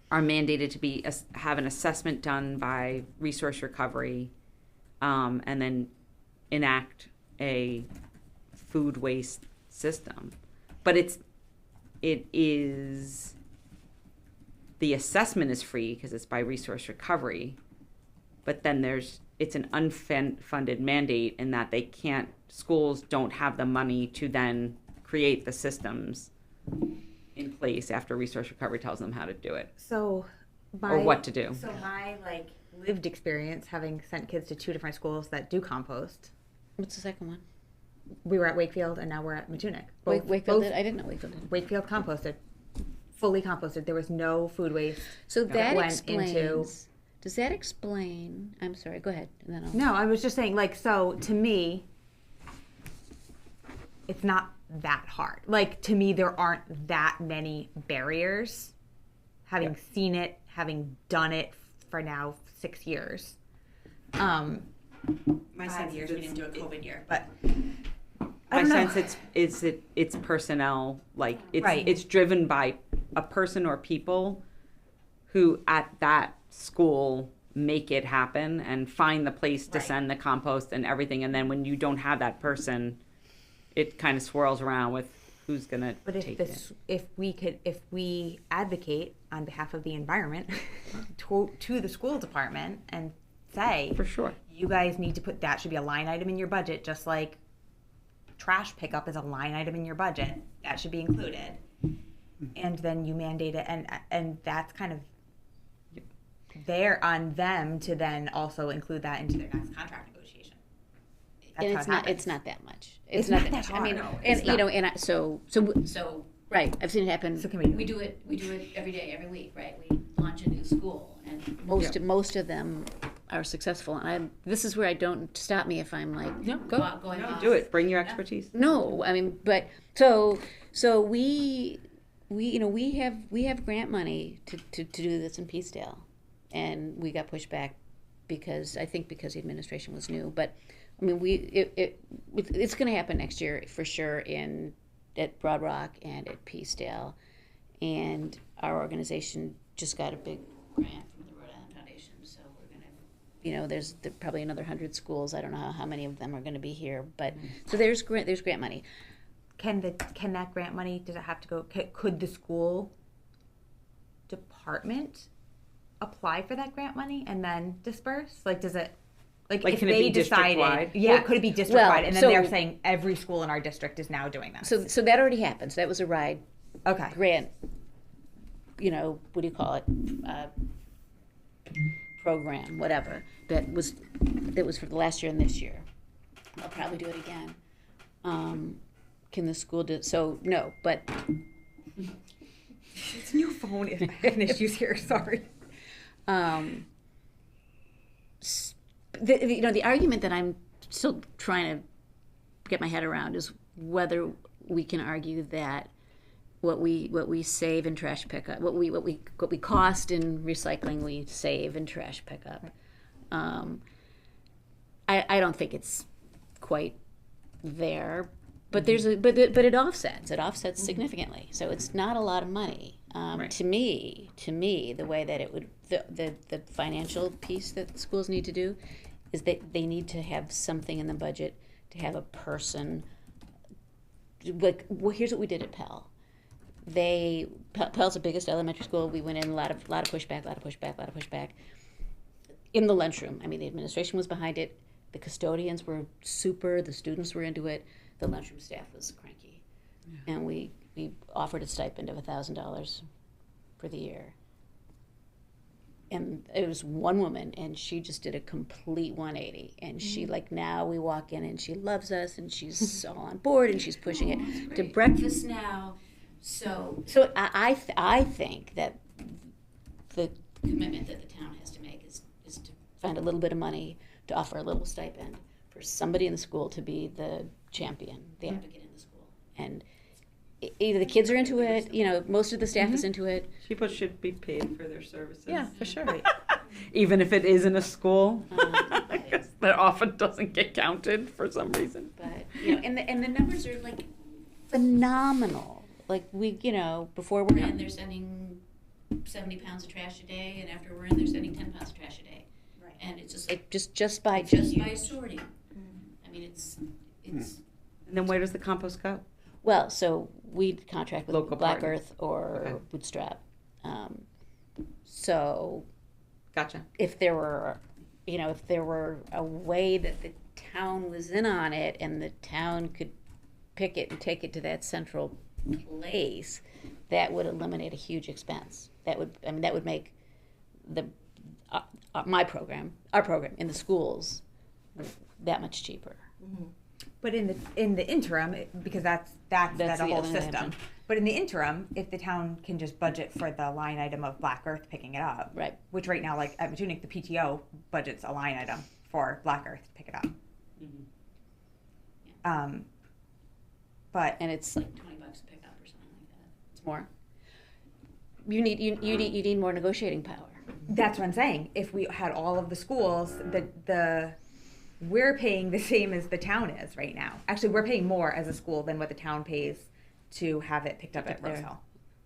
Are mandated to have an assessment done by Resource Recovery, and then enact a food waste system. But the assessment is free because it's by Resource Recovery, but then it's an unfunded mandate in that schools don't have the money to then create the systems in place after Resource Recovery tells them how to do it So, or what to do. So my lived experience, having sent kids to two different schools that do compost. What's the second one? We were at Wakefield, and now we're at Matunic. Wakefield did? I didn't know Wakefield did. Wakefield composted, fully composted. There was no food waste. So that that went explains. into- Does that explain? I'm sorry. Go ahead, and then I'll. No, I was just saying, so to me, it's not that hard. To me, there aren't that many barriers. Having seen it, having done it for now 6 years. My sense years, we didn't do a COVID year, but My sense it's personnel, Right. it's driven by a person or people who at that school make it happen and find the place to Right. send the compost and everything, and then when you don't have that person, it kind of swirls around with who's gonna But take it. if we advocate on behalf of the environment to the school department and say, For sure. you guys need to put, that should be a line item in your budget, just like trash pickup is a line item in your budget. That should be included. And then you mandate it, and that's kind of there on them to then also include that into their next contract negotiation. That's And how it's it not, happens. it's not that much. It's not that much. I mean, hard. No, and it's you not. know, so, right, I've seen it happen. So can we, We do it every day, every week, right? We launch a new school and Most of them are successful, and this is where I don't, stop me if I'm like, No, go out, going off. Do it. Bring your expertise. no, I mean, but, so we have grant money to do this in Peacedale, and we got pushed back because the administration was new, but, I mean, it's gonna happen next year for sure at Broad Rock and at Peacedale, and our organization just got a big grant from the Rhode Island Foundation, so we're gonna, there's probably another 100 schools, I don't know how many of them are gonna be here, but, so there's grant money. can that grant money, does it have to go, could the school department apply for that grant money and then disperse? Like, does it, like if can it they be decided, district-wide? yeah, could it be district-wide? And then so- they're saying every school in our district is now doing this. So that already happened, so that was a RIDE Okay. grant, what do you call it? Program, whatever, that was for the last year and this year. I'll probably do it again. Can the school do, so, no, but, It's new phone is having issues here, sorry. the argument that I'm still trying to get my head around is whether we can argue that what we save in trash pickup, what we cost in recycling, we save in trash pickup. I don't think it's quite there, but but it offsets significantly. So it's not a lot of money. Right. To me, the way that it would, the financial piece that the schools need to do is that they need to have something in the budget to have a person. Like, well, here's what we did at Pell. Pell's the biggest elementary school. We went in a lot of pushback. In the lunchroom, I mean, the administration was behind it. The custodians were super. The students were into it. The lunchroom staff was cranky, and we offered a stipend of $1,000 for the year. And it was one woman, and she just did a complete 180. And she, like, now we walk in, and she loves us, and she's all on board, and she's pushing it to breakfast. now. So So I think that the commitment that the town has to make is to find a little bit of money to offer a little stipend for somebody in the school to be the champion, the advocate in the school. And either the kids are into it, most of the staff is into it. People should be paid for their services. Yeah, for sure. Even if it is in a school. Uh-huh. That often doesn't get counted for some reason. But and the numbers are like phenomenal. Like before we're and they're sending 70 pounds of trash a day, and after we're in, they're sending 10 pounds of trash a day. Right. And it's just like just by sorting. I mean, it's And then where does the compost go? well, so we contract with Local Black partners. Earth or Okay. Bootstrap. So Gotcha. if there were a way that the town was in on it and the town could pick it and take it to that central place, that would eliminate a huge expense. That would make our program in the schools that much cheaper. But in the interim, because that's That's a the whole other system. item. But in the interim, if the town can just budget for the line item of Black Earth picking it up, Right. which right now, like at Matunic, the PTO budgets a line item for Black Earth to pick it up. But And it's like $20 to pick up or something like that. it's more. You need more negotiating power. that's what I'm saying. If we had all of the schools, we're paying the same as the town is right now. Actually, we're paying more as a school than what the town pays to have it picked up at there. Rose Hill.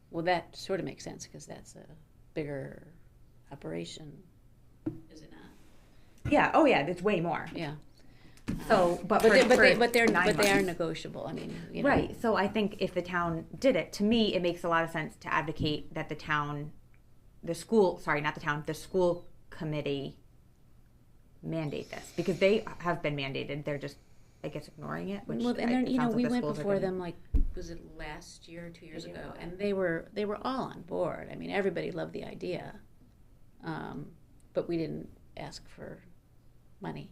Well, that sort of makes sense because that's a bigger operation. Is it not? Yeah. Oh, yeah. It's way more. Yeah. So, But they are negotiable. I mean, Right. So I think if the town did it, to me, it makes a lot of sense to advocate that the school committee mandate this because they have been mandated. They're just, I guess, ignoring it. Which Well, and then, it you know, sounds like we the went schools are before gonna- them, like, was it last year or 2 years ago? And they were all on board. I mean, everybody loved the idea. But we didn't ask for money.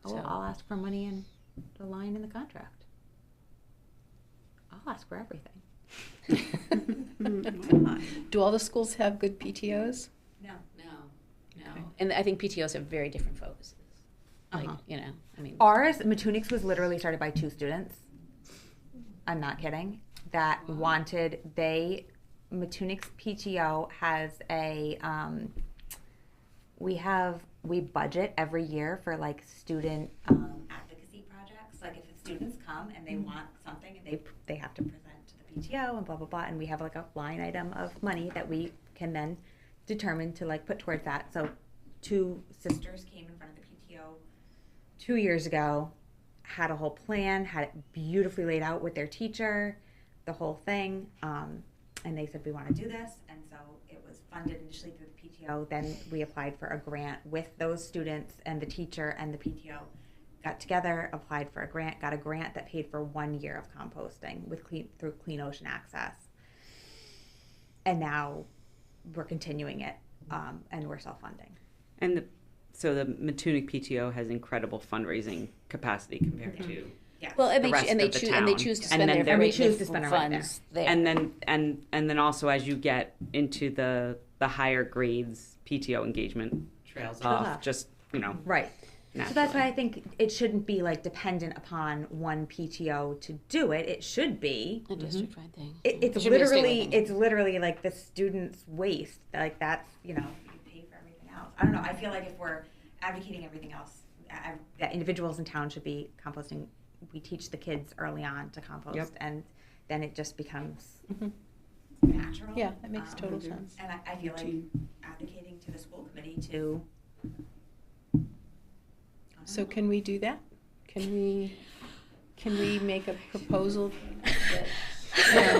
Oh, So- I'll ask for money in the line in the contract. I'll ask for everything. Why not? Do all the schools have good PTOs? No. And I think PTOs have very different focuses. Like, Uh-huh. you know, I mean. Ours, Matunics was literally started by 2 students. I'm not kidding. That wanted, Matunics PTO has a, we budget every year for like student advocacy projects. Like if the students come and they want something and they have to present to the PTO and blah, blah, blah. And we have like a line item of money that we can then determine to like put towards that. So 2 sisters came in front of the PTO 2 years ago, had a whole plan, had it beautifully laid out with their teacher, the whole thing. And they said, we want to do this. And so it was funded initially through the PTO. Then we applied for a grant with those students and the teacher and the PTO. Got together, applied for a grant, got a grant that paid for 1 year of composting through Clean Ocean Access. And now we're continuing it, and we're self-funding. And so the Matunic PTO has incredible fundraising capacity compared to. Yes. Well, and the they, rest and they of the choose and they town. choose to And spend then their they're- we very choose to spend it right funds there. And then also as you get into the higher grades, PTO engagement trails off. off. Just, you know. Right. So that's naturally. why I think it shouldn't be like dependent upon one PTO to do it. It should be. A district-wide thing. It's It should be a statewide literally, thing. it's literally like the student's waste. Like that's, you know, you pay for everything else. I don't know. I feel like if we're advocating everything else, that individuals in town should be composting. We teach the kids early on to compost, Yep. and then it just becomes Mhm. natural. Yeah, that makes total sense. And I feel like advocating to the school committee to. So can we do that? Can we make a proposal that,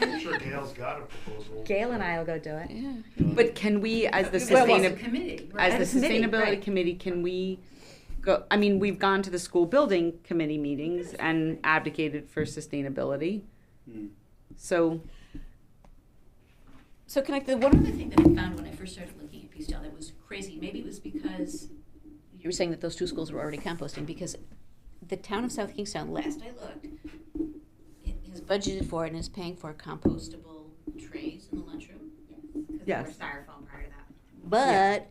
I'm sure Gail's got a proposal. Gail and I will go do it. Yeah. But can we, as the Well, As a sustainability committee, as right? the As a committee, sustainability right. committee, can we go? I mean, we've gone to the school building committee meetings and advocated for sustainability. Mm. So So can I, One other thing that I found when I first started looking at Peacedale that was crazy, maybe it was because you were saying that those 2 schools were already composting because the town of South Kingstown last I looked, it has budgeted for it and is paying for compostable trays in the lunchroom. Yes. Styrofoam prior to that. but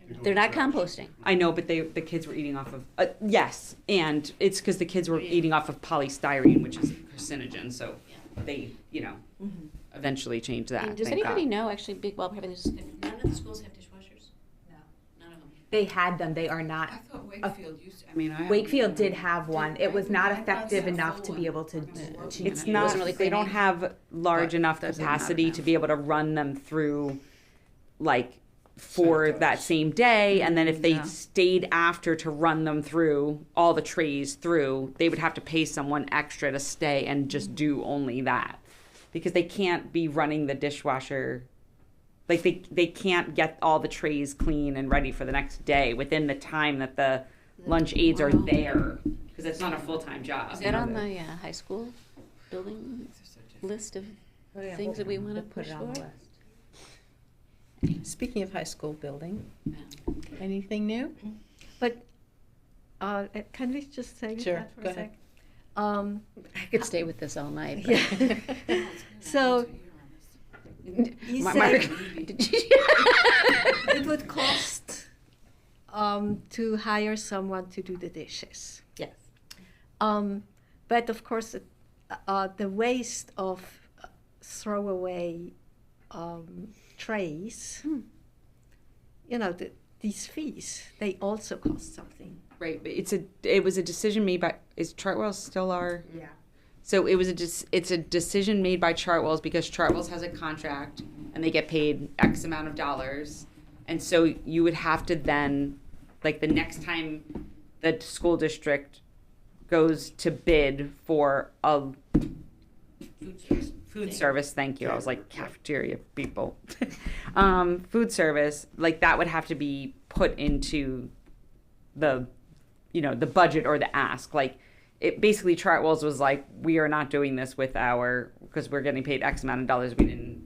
They do they're it not trash. composting. I know, but the kids were eating off of yes, and it's because the kids were eating off of polystyrene, which is carcinogen. So they, you know, eventually changed that. And does thank anybody God. know, actually, Big Bob having this, None of the schools have dishwashers. No. None of them. They had them. They are not. I thought Wakefield used to, I mean, I. Wakefield did have one. It was not I thought effective so. enough to be able to. It's It not. wasn't really They don't cleaning. have large But enough doesn't capacity matter to now. be able to run them through, like, for that same day. And then if they Yeah. stayed after to run them through all the trays through, they would have to pay someone extra to stay and just do only that, because they can't be running the dishwasher. Like they can't get all the trays clean and ready for the next day within the time that the lunch aides are there, because it's not a full-time job. is that on the high school building list of things that we want to Put push it on the for? list. speaking of high school building, anything new? But can we just say Sure, that for go a ahead. sec? I could stay with this all night. but- Yeah. So you My- said Did you- it would cost to hire someone to do the dishes. Yes. But of course, the waste of throwaway trays, you know, these fees, they also cost something. Right, but it was a decision made by, is Chartwell still our? Yeah. So it was it's a decision made by Chartwell's, because Chartwell's has a contract and they get paid X amount of dollars. And so you would have to then, like the next time the school district goes to bid for a food service, thank you. I was like cafeteria people. Food service, like that would have to be put into the, you know, the budget or the ask. Like, it basically, Chartwells was like, we are not doing this with because we're getting paid X amount of dollars. We didn't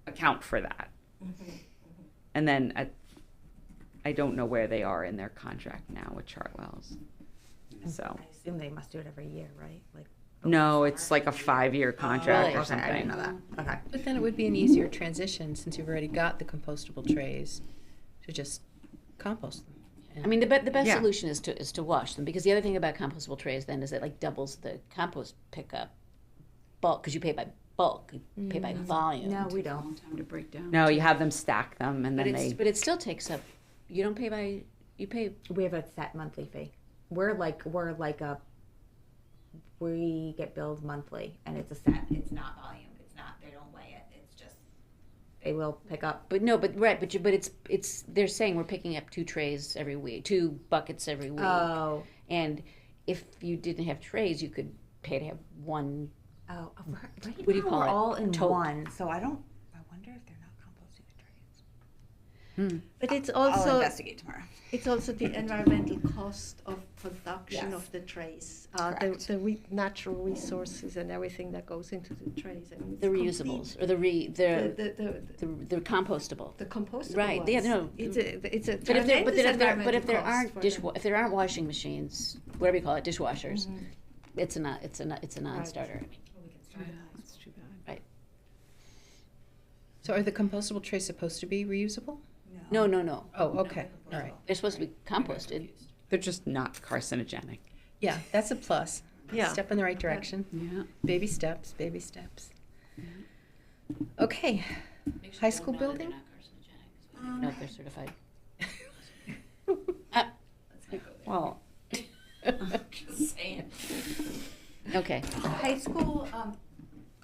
account for that. And then I don't know where they are in their contract now with Chartwells. So I assume they must do it every year, right? Like no, it's like a 5-year contract or okay, I didn't something. know that. Okay. But then it would be an easier transition since you've already got the compostable trays to just compost them. I mean, the best Yeah. solution is to wash them, because the other thing about compostable trays then is it like doubles the compost pickup bulk, because you pay by bulk, you pay by volume. No, we A long don't. time to break down. No, you have them stack them and but then it still takes up. You don't pay by. You pay. We have a set monthly fee. We get billed monthly, and it's a set. It's not volume. It's not. They don't weigh it. It's just they will pick up. But no, but it's. They're saying we're picking up 2 trays every week, 2 buckets every week. Oh, And if you didn't have trays, you could pay to have one. oh, right. What do you now call we're it? all in Tote. one. So I don't. I wonder if they're not composting the trays. But it's I'll also investigate tomorrow. it's also the environmental cost of production Yes. of the trays, Correct. the natural resources and everything that goes into the trays. I mean, it's The reusables or the compostable. the compostable Right, ones. yeah, no. It's a But if there, but tremendous if there environmental aren't cost for them. if there aren't washing machines, whatever you call it, dishwashers, it's a non-starter. Yeah, that's too bad. So are the compostable trays supposed to be reusable? No. Oh, okay, all right. They're supposed to be composted. they're just not carcinogenic. Yeah, that's a plus. Yeah. Step in the right direction. Yeah. Baby steps, baby steps. Okay, Make sure High they school know that building? they're not carcinogenic. No, if they're certified. Let's not go there. Well, Just saying. Okay. High school,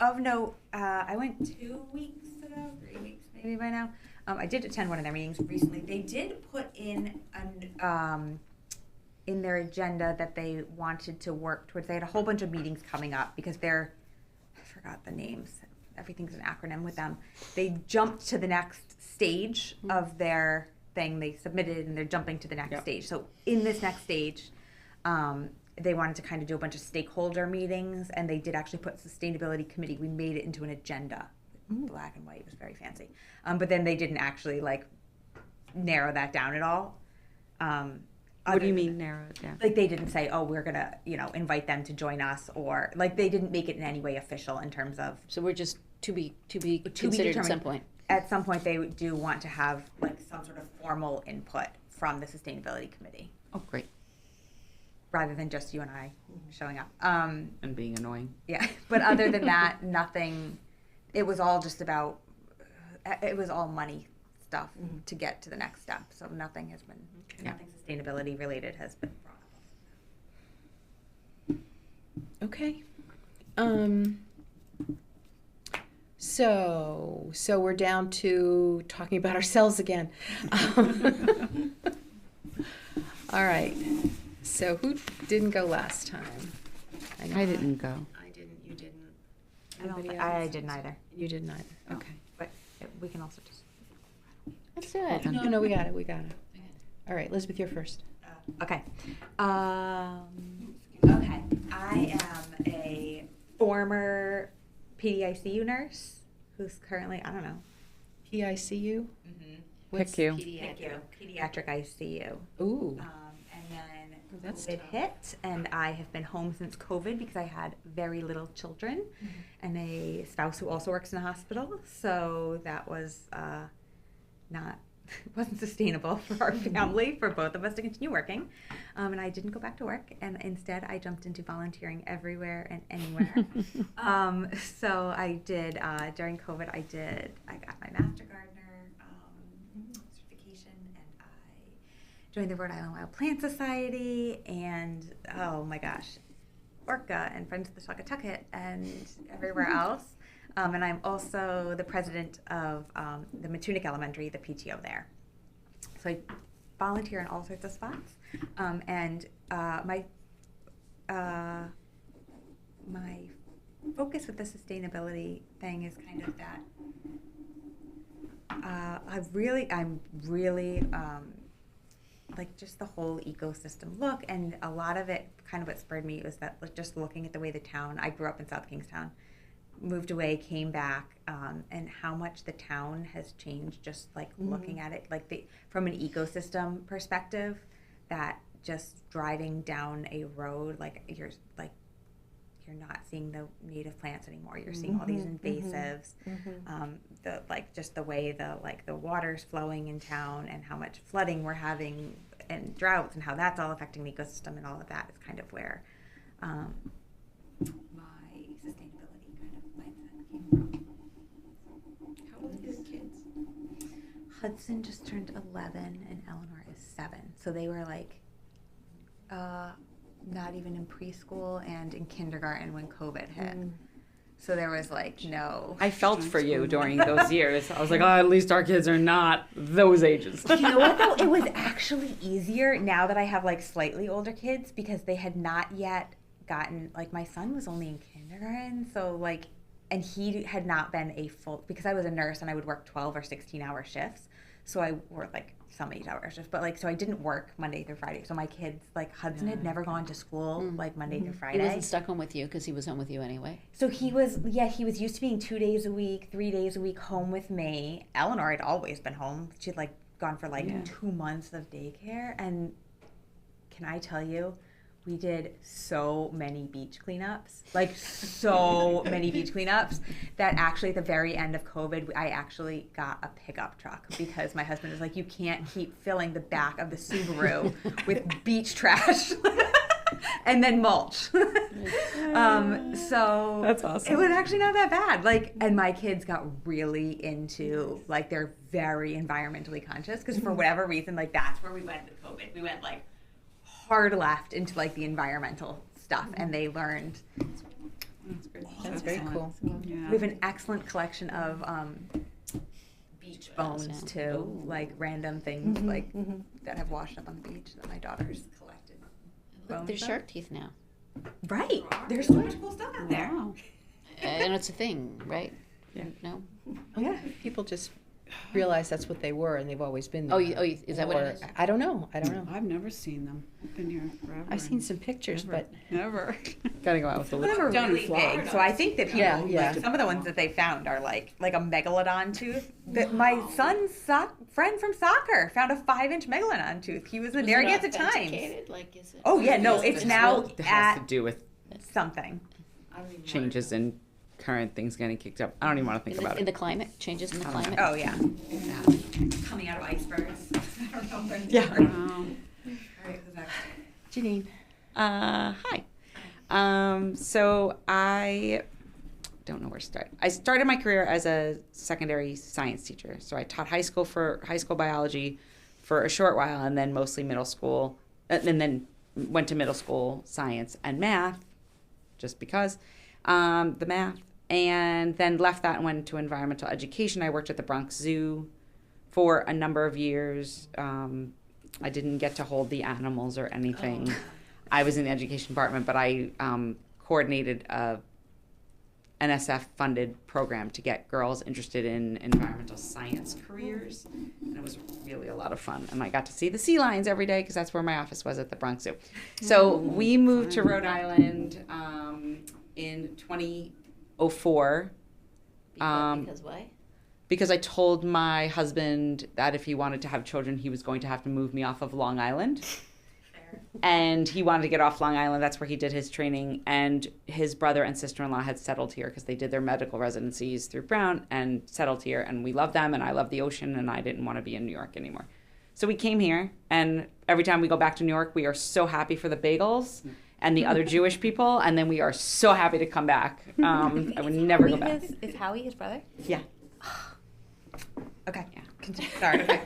of note, I went 2 weeks ago, 3 weeks maybe by now. I did attend one of their meetings recently. They did put in in their agenda that they wanted to work towards. They had a whole bunch of meetings coming up because I forgot the names. Everything's an acronym with them. They jumped to the next stage of their thing. They submitted and they're jumping to the next stage. So in this next stage, they wanted to kind of do a bunch of stakeholder meetings, and they did actually put sustainability committee. We made it into an agenda, black and white. It was very fancy. But then they didn't actually like narrow that down at all. what do you mean narrow it down? Like they didn't say, oh, we're gonna, invite them to join us, or like they didn't make it in any way official in terms of. So we're just to be considered at some determined. point. At some point, they do want to have like some sort of formal input from the sustainability committee, Oh, great. rather than just you and I showing up. And being annoying. Yeah, but other than that, nothing. It was all just about. It was all money stuff to get to the next step. So nothing has been. Nothing sustainability related has been brought up. Okay. So we're down to talking about ourselves again. All right. So who didn't go last time? know I didn't go. I didn't. You didn't. I don't. Anybody I else? didn't either. You didn't either. No. Okay. But we can also just. Let's do it. No, we got it. We got it. All right, Elizabeth, you're first. Okay. Okay. I am a former PDICU nurse who's currently, I don't know. PICU? Pick you. Thank you. Pediatric ICU. Ooh. And then that's COVID tough. hit, and I have been home since COVID because I had very little children and a spouse who also works in a hospital. So that was not. Wasn't sustainable for our family, for both of us to continue working. And I didn't go back to work, and instead I jumped into volunteering everywhere and anywhere. So I did, during COVID, I got my Master Gardener certification, and I joined the Rhode Island Wild Plant Society, and oh my gosh, Orca and Friends of the Tucket and everywhere else. And I'm also the president of the Matunic Elementary, the PTO there. So I volunteer in all sorts of spots. And my focus with the sustainability thing is kind of that I'm really like just the whole ecosystem look, and a lot of it, kind of what spurred me was that like, just looking at the way the town. I grew up in South Kingstown, moved away, came back, and how much the town has changed. Just like looking at it, like from an ecosystem perspective, that just driving down a road, like you're not seeing the native plants anymore. You're seeing all these invasives. Just the way the water's flowing in town, and how much flooding we're having, and droughts, and how that's all affecting the ecosystem, and all of that is kind of where my sustainability kind of mindset came from. How old are your kids? Hudson just turned 11, and Eleanor is 7. So they were like, not even in preschool and in kindergarten when COVID hit. So there was like no. I felt for you during those years. I was like, oh, at least our kids are not those ages. You know what though? It was actually easier now that I have like slightly older kids, because they had not yet gotten, like my son was only in kindergarten, so like, and he had not been a full, because I was a nurse and I would work 12 or 16-hour shifts. So I worked like some 8-hour shifts, but like, so I didn't work Monday through Friday. So my kids, like Hudson had never gone to school like Monday through Friday. He wasn't stuck home with you because he was home with you anyway. So he was used to being 2 days a week, 3 days a week home with me. Eleanor had always been home. She'd like gone for like 2 months of daycare. And can I tell you, we did so many beach cleanups, that actually at the very end of COVID, I actually got a pickup truck, because my husband was like, you can't keep filling the back of the Subaru with beach trash and then mulch. So that's awesome. It was actually not that bad. Like, and my kids got really into, like, they're very environmentally conscious, because for whatever reason, like that's where we went with COVID. We went like hard left into like the environmental stuff, and they learned. That's great. That's very cool. Yeah. We have an excellent collection of beach bones too, like random things like that have washed up on the beach that my daughter's collected. But there's shark teeth now. Right. There's so much cool stuff out there. Wow. And it's a thing, right? Yeah. No? Yeah, people just realize that's what they were, and they've always been there. Is that what it is? I don't know. I've never seen them. I've been here forever. I've seen some pictures, but Never. Gotta go out with the Some of them are Down in really Florida. big, so I think that people, Yeah. like, some of the ones that they found are like a megalodon tooth. That my son's friend from soccer found a 5-inch megalodon tooth. He was in Narragansett Times. Like, is it? Oh yeah, no, it's now It has to at do with something. changes in current things getting kicked up. I don't even want to think about In it. the climate, changes in the climate. Oh yeah. Coming out of icebergs. I don't know where they Yeah. are. Wow. All right, who's next? Janine. Hi. So I don't know where to start. I started my career as a secondary science teacher. So I taught high school biology for a short while, and then mostly middle school, and then went to middle school science and math, just because the math, and then left that and went to environmental education. I worked at the Bronx Zoo for a number of years. I didn't get to hold the animals or anything. I was in the education department, but I coordinated a NSF-funded program to get girls interested in environmental science careers, and it was really a lot of fun. And I got to see the sea lions every day, because that's where my office was at the Bronx Zoo. So we moved to Rhode Island in 2004. Because why? Because I told my husband that if he wanted to have children, he was going to have to move me off of Long Island. And he wanted to get off Long Island. That's where he did his training. And his brother and sister-in-law had settled here because they did their medical residencies through Brown and settled here. And we love them, and I love the ocean, and I didn't want to be in New York anymore. So we came here, and every time we go back to New York, we are so happy for the bagels and the other Jewish people, and then we are so happy to come back. I would never go back. Is Howie his brother? Yeah. Okay. Yeah. Sorry. Okay.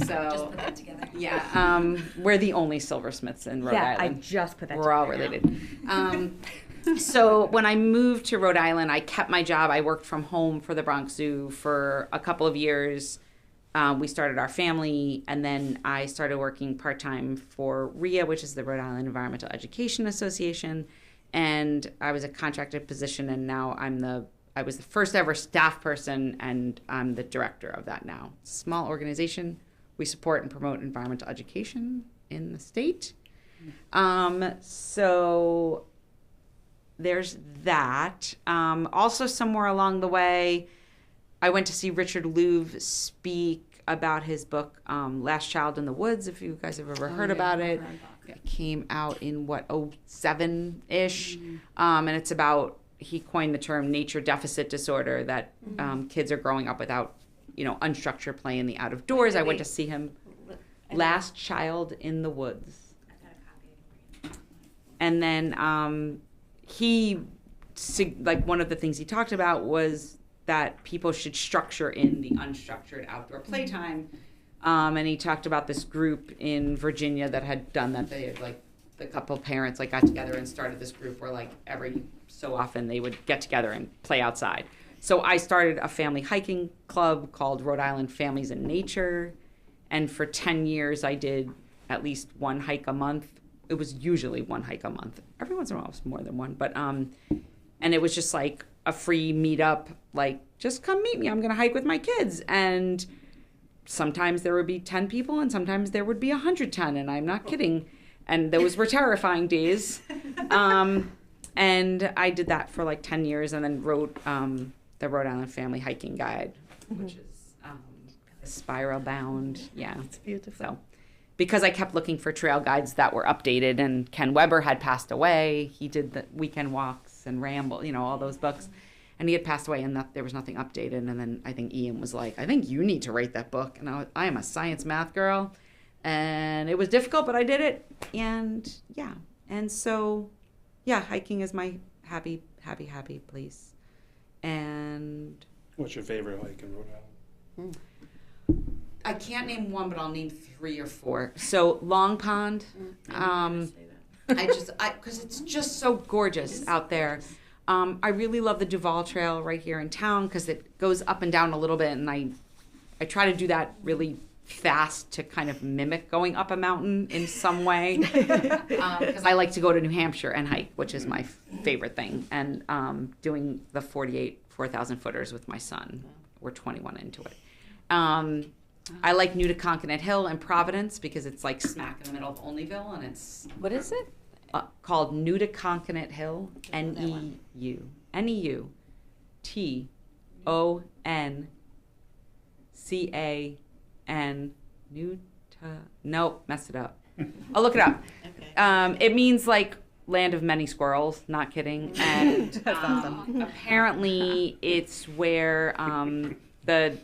So Just put that together. yeah, we're the only silversmiths in Rhode I Island. just put that We're all together. related. So when I moved to Rhode Island, I kept my job. I worked from home for the Bronx Zoo for a couple of years. We started our family, and then I started working part-time for RIA, which is the Rhode Island Environmental Education Association, and I was a contracted position, and now I'm the I was the first ever staff person, and I'm the director of that now. Small organization. We support and promote environmental education in the state. So there's that. Also, somewhere along the way, I went to see Richard Louv speak about his book, Last Child in the Woods, if you guys have ever heard about it. It came out in, 07-ish. And it's about, he coined the term nature deficit disorder, that kids are growing up without, unstructured play in the out of doors. I went to see him, Last Child in the Woods. And then one of the things he talked about was that people should structure in the unstructured outdoor playtime. And he talked about this group in Virginia that had done that. They had, the couple parents, got together and started this group where, every so often they would get together and play outside. So I started a family hiking club called Rhode Island Families in Nature. And for 10 years, I did at least one hike a month. It was usually one hike a month. Every once in a while, it was more than one. But, and it was just a free meetup, just come meet me. I'm going to hike with my kids. And sometimes there would be 10 people and sometimes there would be 110. And I'm not kidding. And those were terrifying days. And I did that for 10 years and then wrote the Rhode Island Family Hiking Guide, which is spiral bound. Yeah. It's beautiful. So, because I kept looking for trail guides that were updated, and Ken Weber had passed away. He did the Weekend Walks and Ramble, all those books. And he had passed away, and there was nothing updated. And then I think Ian was like, I think you need to write that book. And I am a science math girl. And it was difficult, but I did it. And yeah. And so, yeah, hiking is my happy place. And What's your favorite hike in Rhode Island? I can't name one, but I'll name 3 or 4. So Long Pond, because it's just so gorgeous out there. I really love the Duval Trail right here in town because it goes up and down a little bit, and I try to do that really fast to kind of mimic going up a mountain in some way. Because I like to go to New Hampshire and hike, which is my favorite thing, and doing the 48 4,000 footers with my son. We're 21 into it. I like Newtaconkinut Hill in Providence because it's smack in the middle of Olneyville, and it's What is it? called Newtaconkinut Hill, Neutan, nope, messed it up. I'll look it up. Okay. It means land of many squirrels, not kidding. And That's awesome. apparently it's where the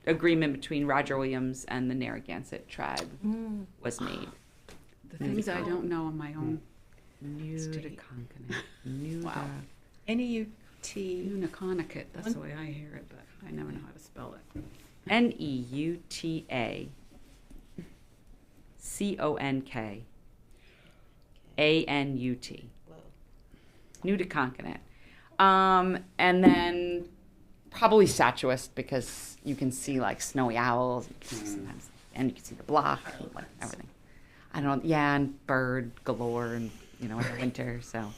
agreement between Roger Williams and the Narragansett tribe was made. The things I don't know on my own. Newtaconkinut. Wow. N-E-U-T. Uniconnecut, that's the way I hear it, but I never know how to spell it. Newtaconkanut. Newtaconkinut. And then probably Statuist because you can see snowy owls sometimes, and you can see the block and everything. I don't know, yeah, and bird galore and in the winter, so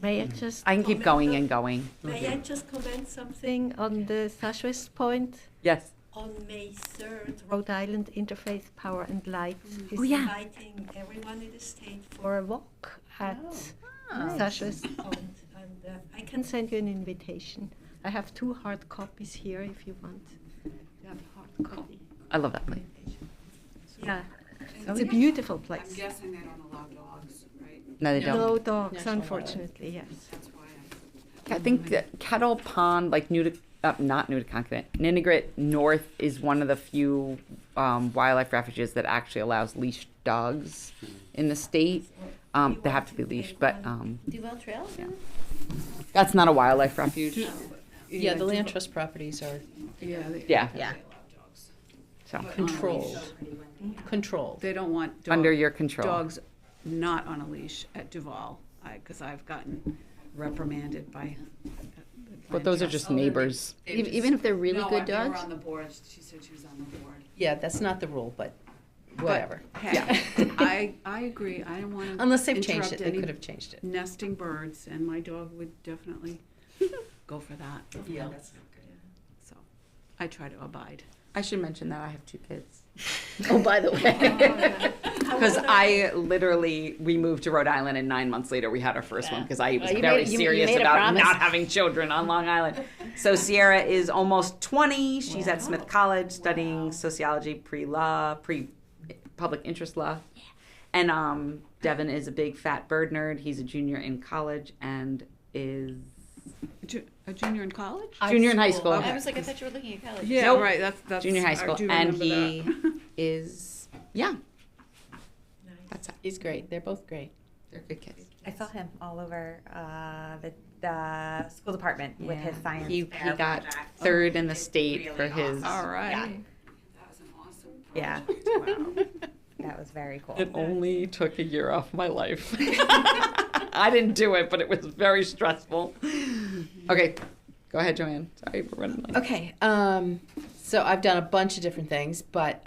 May I just I can keep going and going. May I just comment something on the Statuist point? Yes. On May 3rd, Rhode Island Interfaith Power and Light is yeah. inviting everyone in the state for a walk at Statuist Point. And I can send you an invitation. I have 2 hard copies here if you want to have a hard copy. I love that place. Yeah, it's a beautiful I'm place. guessing they don't allow dogs, right? No, they don't. No dogs, National unfortunately, yes. That's why I think that Kettle Pond, not Newtaconkinut, Ninigret North is one of the few wildlife refuges that actually allows leashed dogs in the state. They have to be leashed, but Duval Trail? yeah. That's not a wildlife refuge. Yeah, the land trust properties are Yeah. Yeah. Yeah. So controlled. They don't want under your control. dogs not on a leash at Duval, because I've gotten reprimanded by. But those are just neighbors. Even if they're really good They were dogs? on the board. She said she was on the board. Yeah, that's not the rule, but whatever. Hey, I agree. I don't want to. Unless they've changed it, they could have changed it. Nesting birds, and my dog would definitely go for that. Yeah. So I try to abide. I should mention that I have 2 kids. Oh, by the way. Because we moved to Rhode Island, and 9 months later we had our first one, because I was You very made- you serious made a about promise. not having children on Long Island. So Sierra is almost 20. She's at Smith College studying sociology, public interest law. And Devin is a big fat bird nerd. He's a junior in college and is A junior in college? junior in high school. I was like, I thought you were looking at college. Yeah, Nope. right. That's Junior high I school. do And remember he that. is, yeah. That's it. He's great. They're both great. They're good kids. I saw him all over the school department with his science. He fair got project. 3rd in the state really for his. All right. Yeah. That was an awesome. Yeah. That was very cool. It only took a year off my life. I didn't do it, but it was very stressful. Okay, go ahead, Joanne. Sorry, we're running late. Okay. So I've done a bunch of different things, but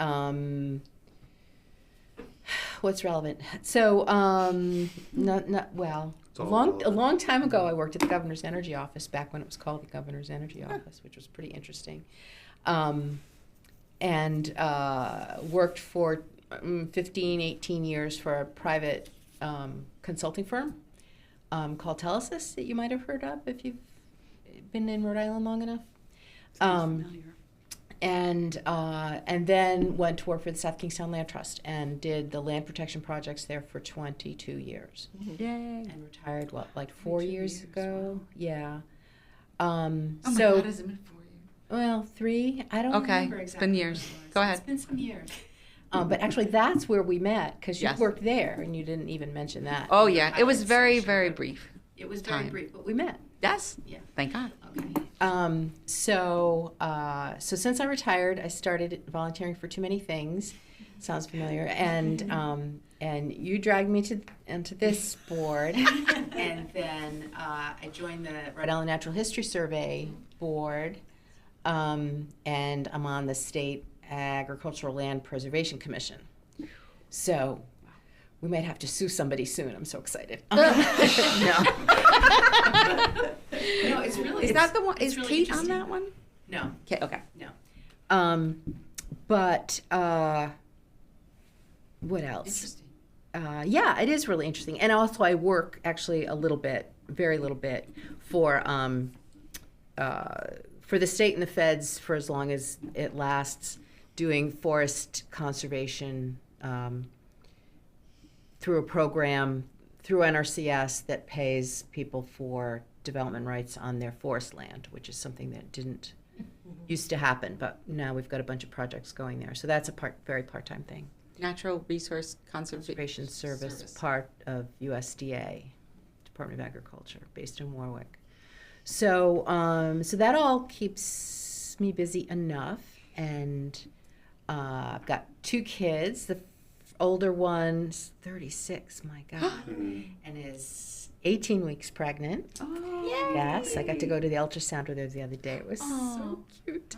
what's relevant? So not well. It's all A relevant. long time ago, I worked at the Governor's Energy Office, back when it was called the Governor's Energy Office, which was pretty interesting. And worked for 15, 18 years for a private consulting firm called Telesis, that you might have heard of if you've been in Rhode Island long enough. Sounds familiar. And then went to work for the South Kingstown Land Trust and did the land protection projects there for 22 years. Yay. And retired, like 4 years ago? Yeah. Oh my so, God, has it been 4 years? well, 3. I don't Okay, remember it's exactly. been years. Go ahead. It's been some years. But actually, that's where we met, because you Yes. worked there, and you didn't even mention that. Oh, yeah. It was Highlight very, section, very but brief. It was very time. brief, but we met. Yes. Yeah. Thank God. So since I retired, I started volunteering for Too Many Things. Sounds familiar. And you dragged me into this board, and then I joined the Rhode Island Natural History Survey board, and I'm on the State Agricultural Land Preservation Commission. So we might have to sue somebody soon. I'm so excited. No, it's really. Is that the one? it's Is really Kate on interesting. that one? No, Okay. no. But what else? Interesting. Yeah, it is really interesting. And also, I work actually a little bit, very little bit, for the state and the feds for as long as it lasts, doing forest conservation through a program through NRCS that pays people for development rights on their forest land, which is something that didn't used to happen, but now we've got a bunch of projects going there. So that's a very part-time thing. Natural Resource Conservation Service, part of USDA, Department of Agriculture, based in Warwick. So, so that all keeps me busy enough, and I've got 2 kids. The older one's 36, my God, and is 18 weeks pregnant. Oh, Yes, I got to go to the ultrasound with her the other day. It was so cute.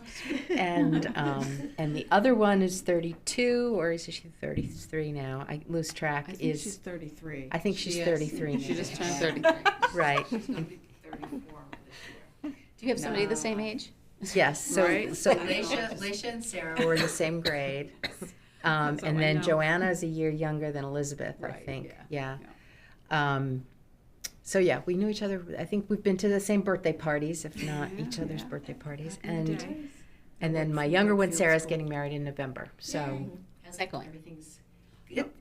And the other one is 32, or is she 33 now? I lose track. I think she's 33. I think she's 33 now. She just turned 33. Right. She's gonna be 34 this year. Do you have somebody the same age? Yes. So Right? so Leisha and Sarah were in the same grade. That's all And I then know. Joanna is a year younger than Elizabeth, I Right, think. yeah, Yeah. So yeah, we knew each other. I think we've been to the same birthday parties, if not each other's birthday parties. And then my younger one, Sarah's getting married in November. So How's that going? everything's.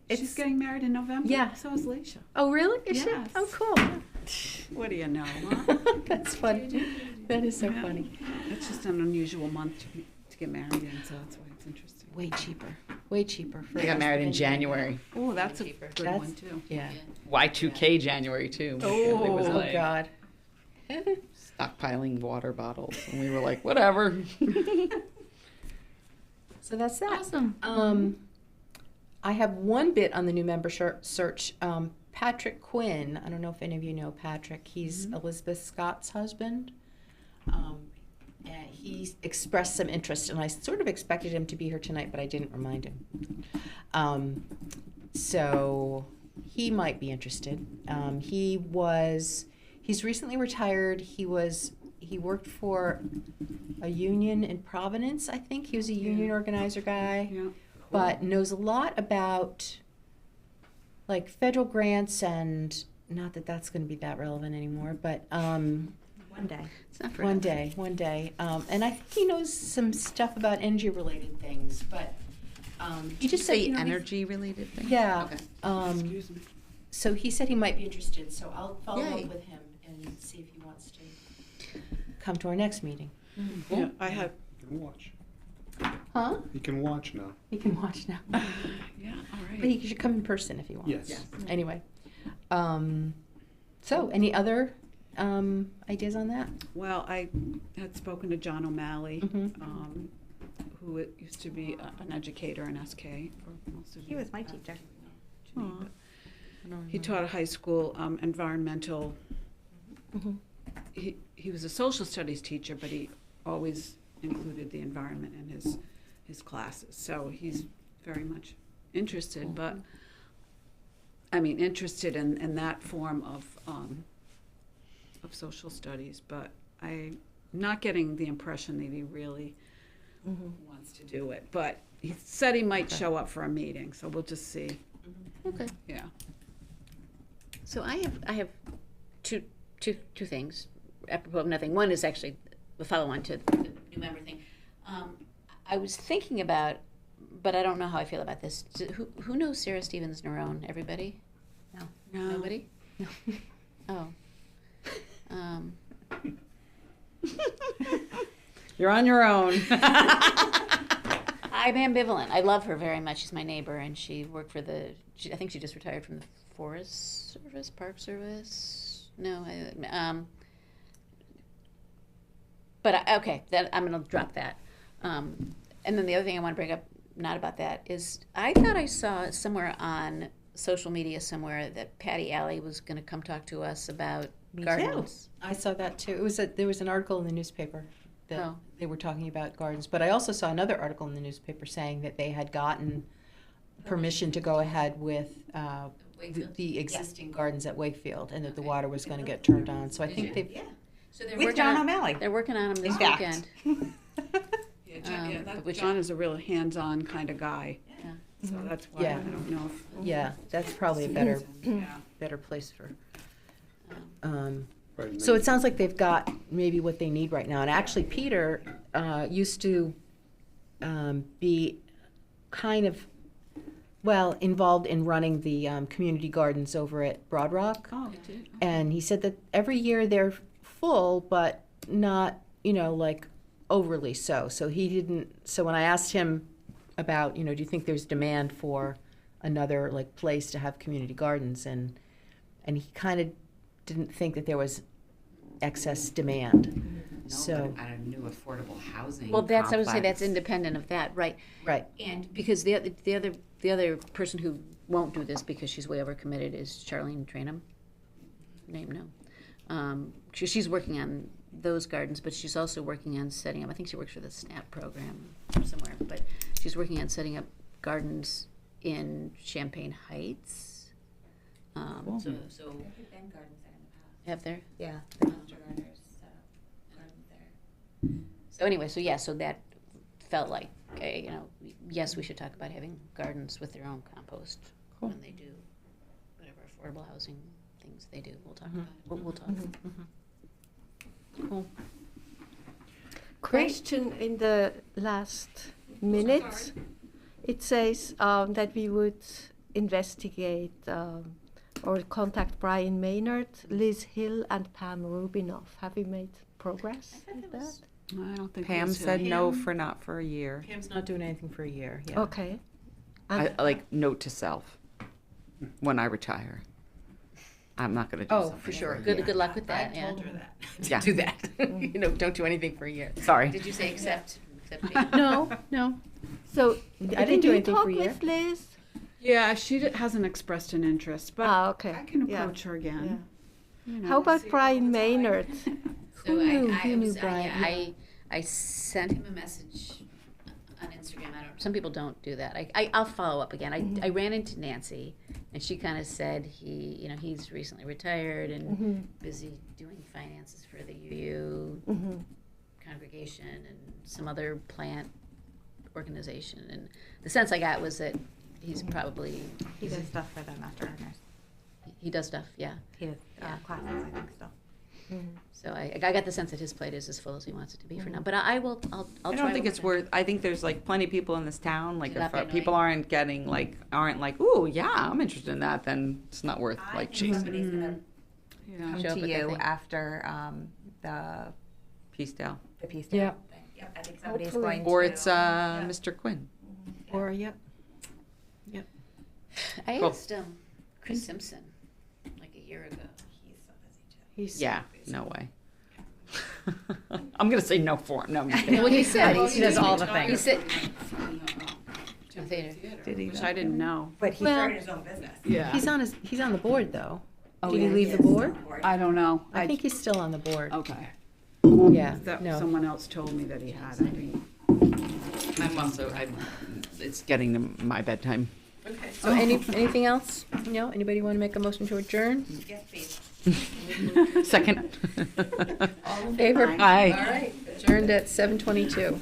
She's getting married in November? Yeah. So is Leisha. Oh really? Is she? Yes. Oh cool. What do you know, huh? That's funny. That is so Yeah. funny. It's just an unusual month to get married in, so that's why it's interesting. Way cheaper. Way cheaper. For They got us married in than- January. Oh, that's a cheaper. good That's- one, too. Yeah. Y2K January too. It was Oh like God. stockpiling water bottles, and we were like, whatever. So that's that. Awesome. I have one bit on the new member search. Patrick Quinn. I don't know if any of you know Patrick. He's Elizabeth Scott's husband. And he expressed some interest, and I sort of expected him to be here tonight, but I didn't remind him. So he might be interested. He's recently retired. He he worked for a union in Providence, I think. He was a union organizer guy, Yeah. but knows a lot about like federal grants, and not that that's going to be that relevant anymore, but One day. It's not one day. And I think he knows some stuff about energy related things, but he just said, Say you know, energy related thing? Yeah. Okay. Excuse me. So he said he might be interested, so I'll follow Yay. up with him and see if he wants to come to our next meeting. Yeah, I had, You can watch. Huh? You can watch now. He can watch now. yeah, all But right. he should come in person if he wants. Yes. Anyway. So any other ideas on that? Well, I had spoken to John O'Malley, Mhm. who used to be an educator in SK for most of He you. was my teacher. Aw. He taught a high school environmental. Mhm. He was a social studies teacher, but he always included the environment in his classes. So he's very much interested, but I mean interested in that form of social studies. But I'm not getting the impression that he really wants to do it. But he said he might show up for a meeting, so we'll just see. Okay. Yeah. So I have two things apropos of nothing. One is actually the follow-on to the new member thing. I was thinking about, but I don't know how I feel about this. Who knows Sarah Stevens Nerone? Everybody? No. Nobody? No. Oh. You're on your own. I'm ambivalent. I love her very much. She's my neighbor, and she worked for I think she just retired from the Forest Service, Park Service. No, okay, I'm going to drop that. And then the other thing I want to bring up, not about that, is I thought I saw somewhere on social media somewhere that Patty Alley was going to come talk to us about gardens. I saw that too. There was an article in the newspaper that Oh. they were talking about gardens, but I also saw another article in the newspaper saying that they had gotten permission to go ahead with the existing gardens at Wakefield, and that the water was going to get turned on. So I think they've. Yeah. So they're With working John on, O'Malley. They're working on them this In fact. weekend. Yeah, John, which- John is a real hands-on kind of guy. Yeah. So that's why Yeah. I don't know if. Yeah, that's probably a better place for. Right, So it sounds like they've got maybe what they need right now. And actually, Peter used to be kind of, involved in running the community gardens over at Broad Rock. Oh, And he said that every year they're full, but not, like overly so. So he didn't, so when I asked him about, do you think there's demand for another like place to have community gardens? And he kind of didn't think that there was excess demand. So, at a new affordable housing. Well, I would say that's complex. independent of that, right? right. And because the other person who won't do this because she's way overcommitted is Charlene Trainum. Name no. She's working on those gardens, but she's also working on setting up. I think she works for the SNAP program somewhere, but she's working on setting up gardens in Champaign Heights. Cool. So Been gardens there in the past. have there. Yeah, the Mr. Gardners set up gardens there. So anyway, so that felt like, yes, we should talk about having gardens with their own compost when they do whatever affordable housing things they do. We'll talk about it. We'll talk. Cool. Question in the last minutes. It says that we would investigate or contact Brian Maynard, Liz Hill, and Pam Rubinoff. Have we made progress with that? I don't think. Pam it was said him. no for not for a year. Pam's not doing anything for a year. Yeah. Okay. I, And like note to self, when I retire, I'm not going to do Oh, something for sure. a year. Good luck with that. I Yeah. told her that. Yeah. Do that. Don't do anything for a year. Sorry. Did you say accept? No. so, I didn't do anything talk for a year. with Liz? Yeah, she hasn't expressed an interest, but Okay. I can Yeah. approach her again. You know, How about see Brian what's Maynard? So Who knew I Brian? I sent him a message on Instagram. I don't. Some people don't do that. I'll follow up again. I ran into Nancy, and she kind of said he's recently retired and busy doing finances for the UU congregation and some other plant organization. And the sense I got was that he's probably He does stuff for them after earners. he does stuff. Yeah. He does classes, I think, still. So I got the sense that his plate is as full as he wants it to be for now. But I'll try. I don't think with it's him. worth. I think there's like plenty of people in this town. Like To not if be people annoying. aren't like, ooh, yeah, I'm interested in that, then it's not worth like chasing. Somebody's gonna come Show up to with their you thing. after the Peacedale. piece. Yeah. Thing. Yep, I think somebody's Hopefully. going Or to. it's Mr. Quinn. Or, yep. I Cool. asked Chris Simpson like a year ago. He's so busy too. He's Yeah, no way. I'm gonna say no for him. No, I'm just kidding. Well, he said He does all the He things. said theater. Which I didn't know. But he Well- started his own business. Yeah. He's on the board though. Oh, Did he yeah. leave the board? I don't know. I think he's still on the board. Okay. Yeah, That, no. someone else told me that he had. I didn't. It's getting to my bedtime. So anything else? No? Anybody want to make a motion to adjourn? Yes, please. Second. All in favor? Aye. All right, adjourned at 7:22.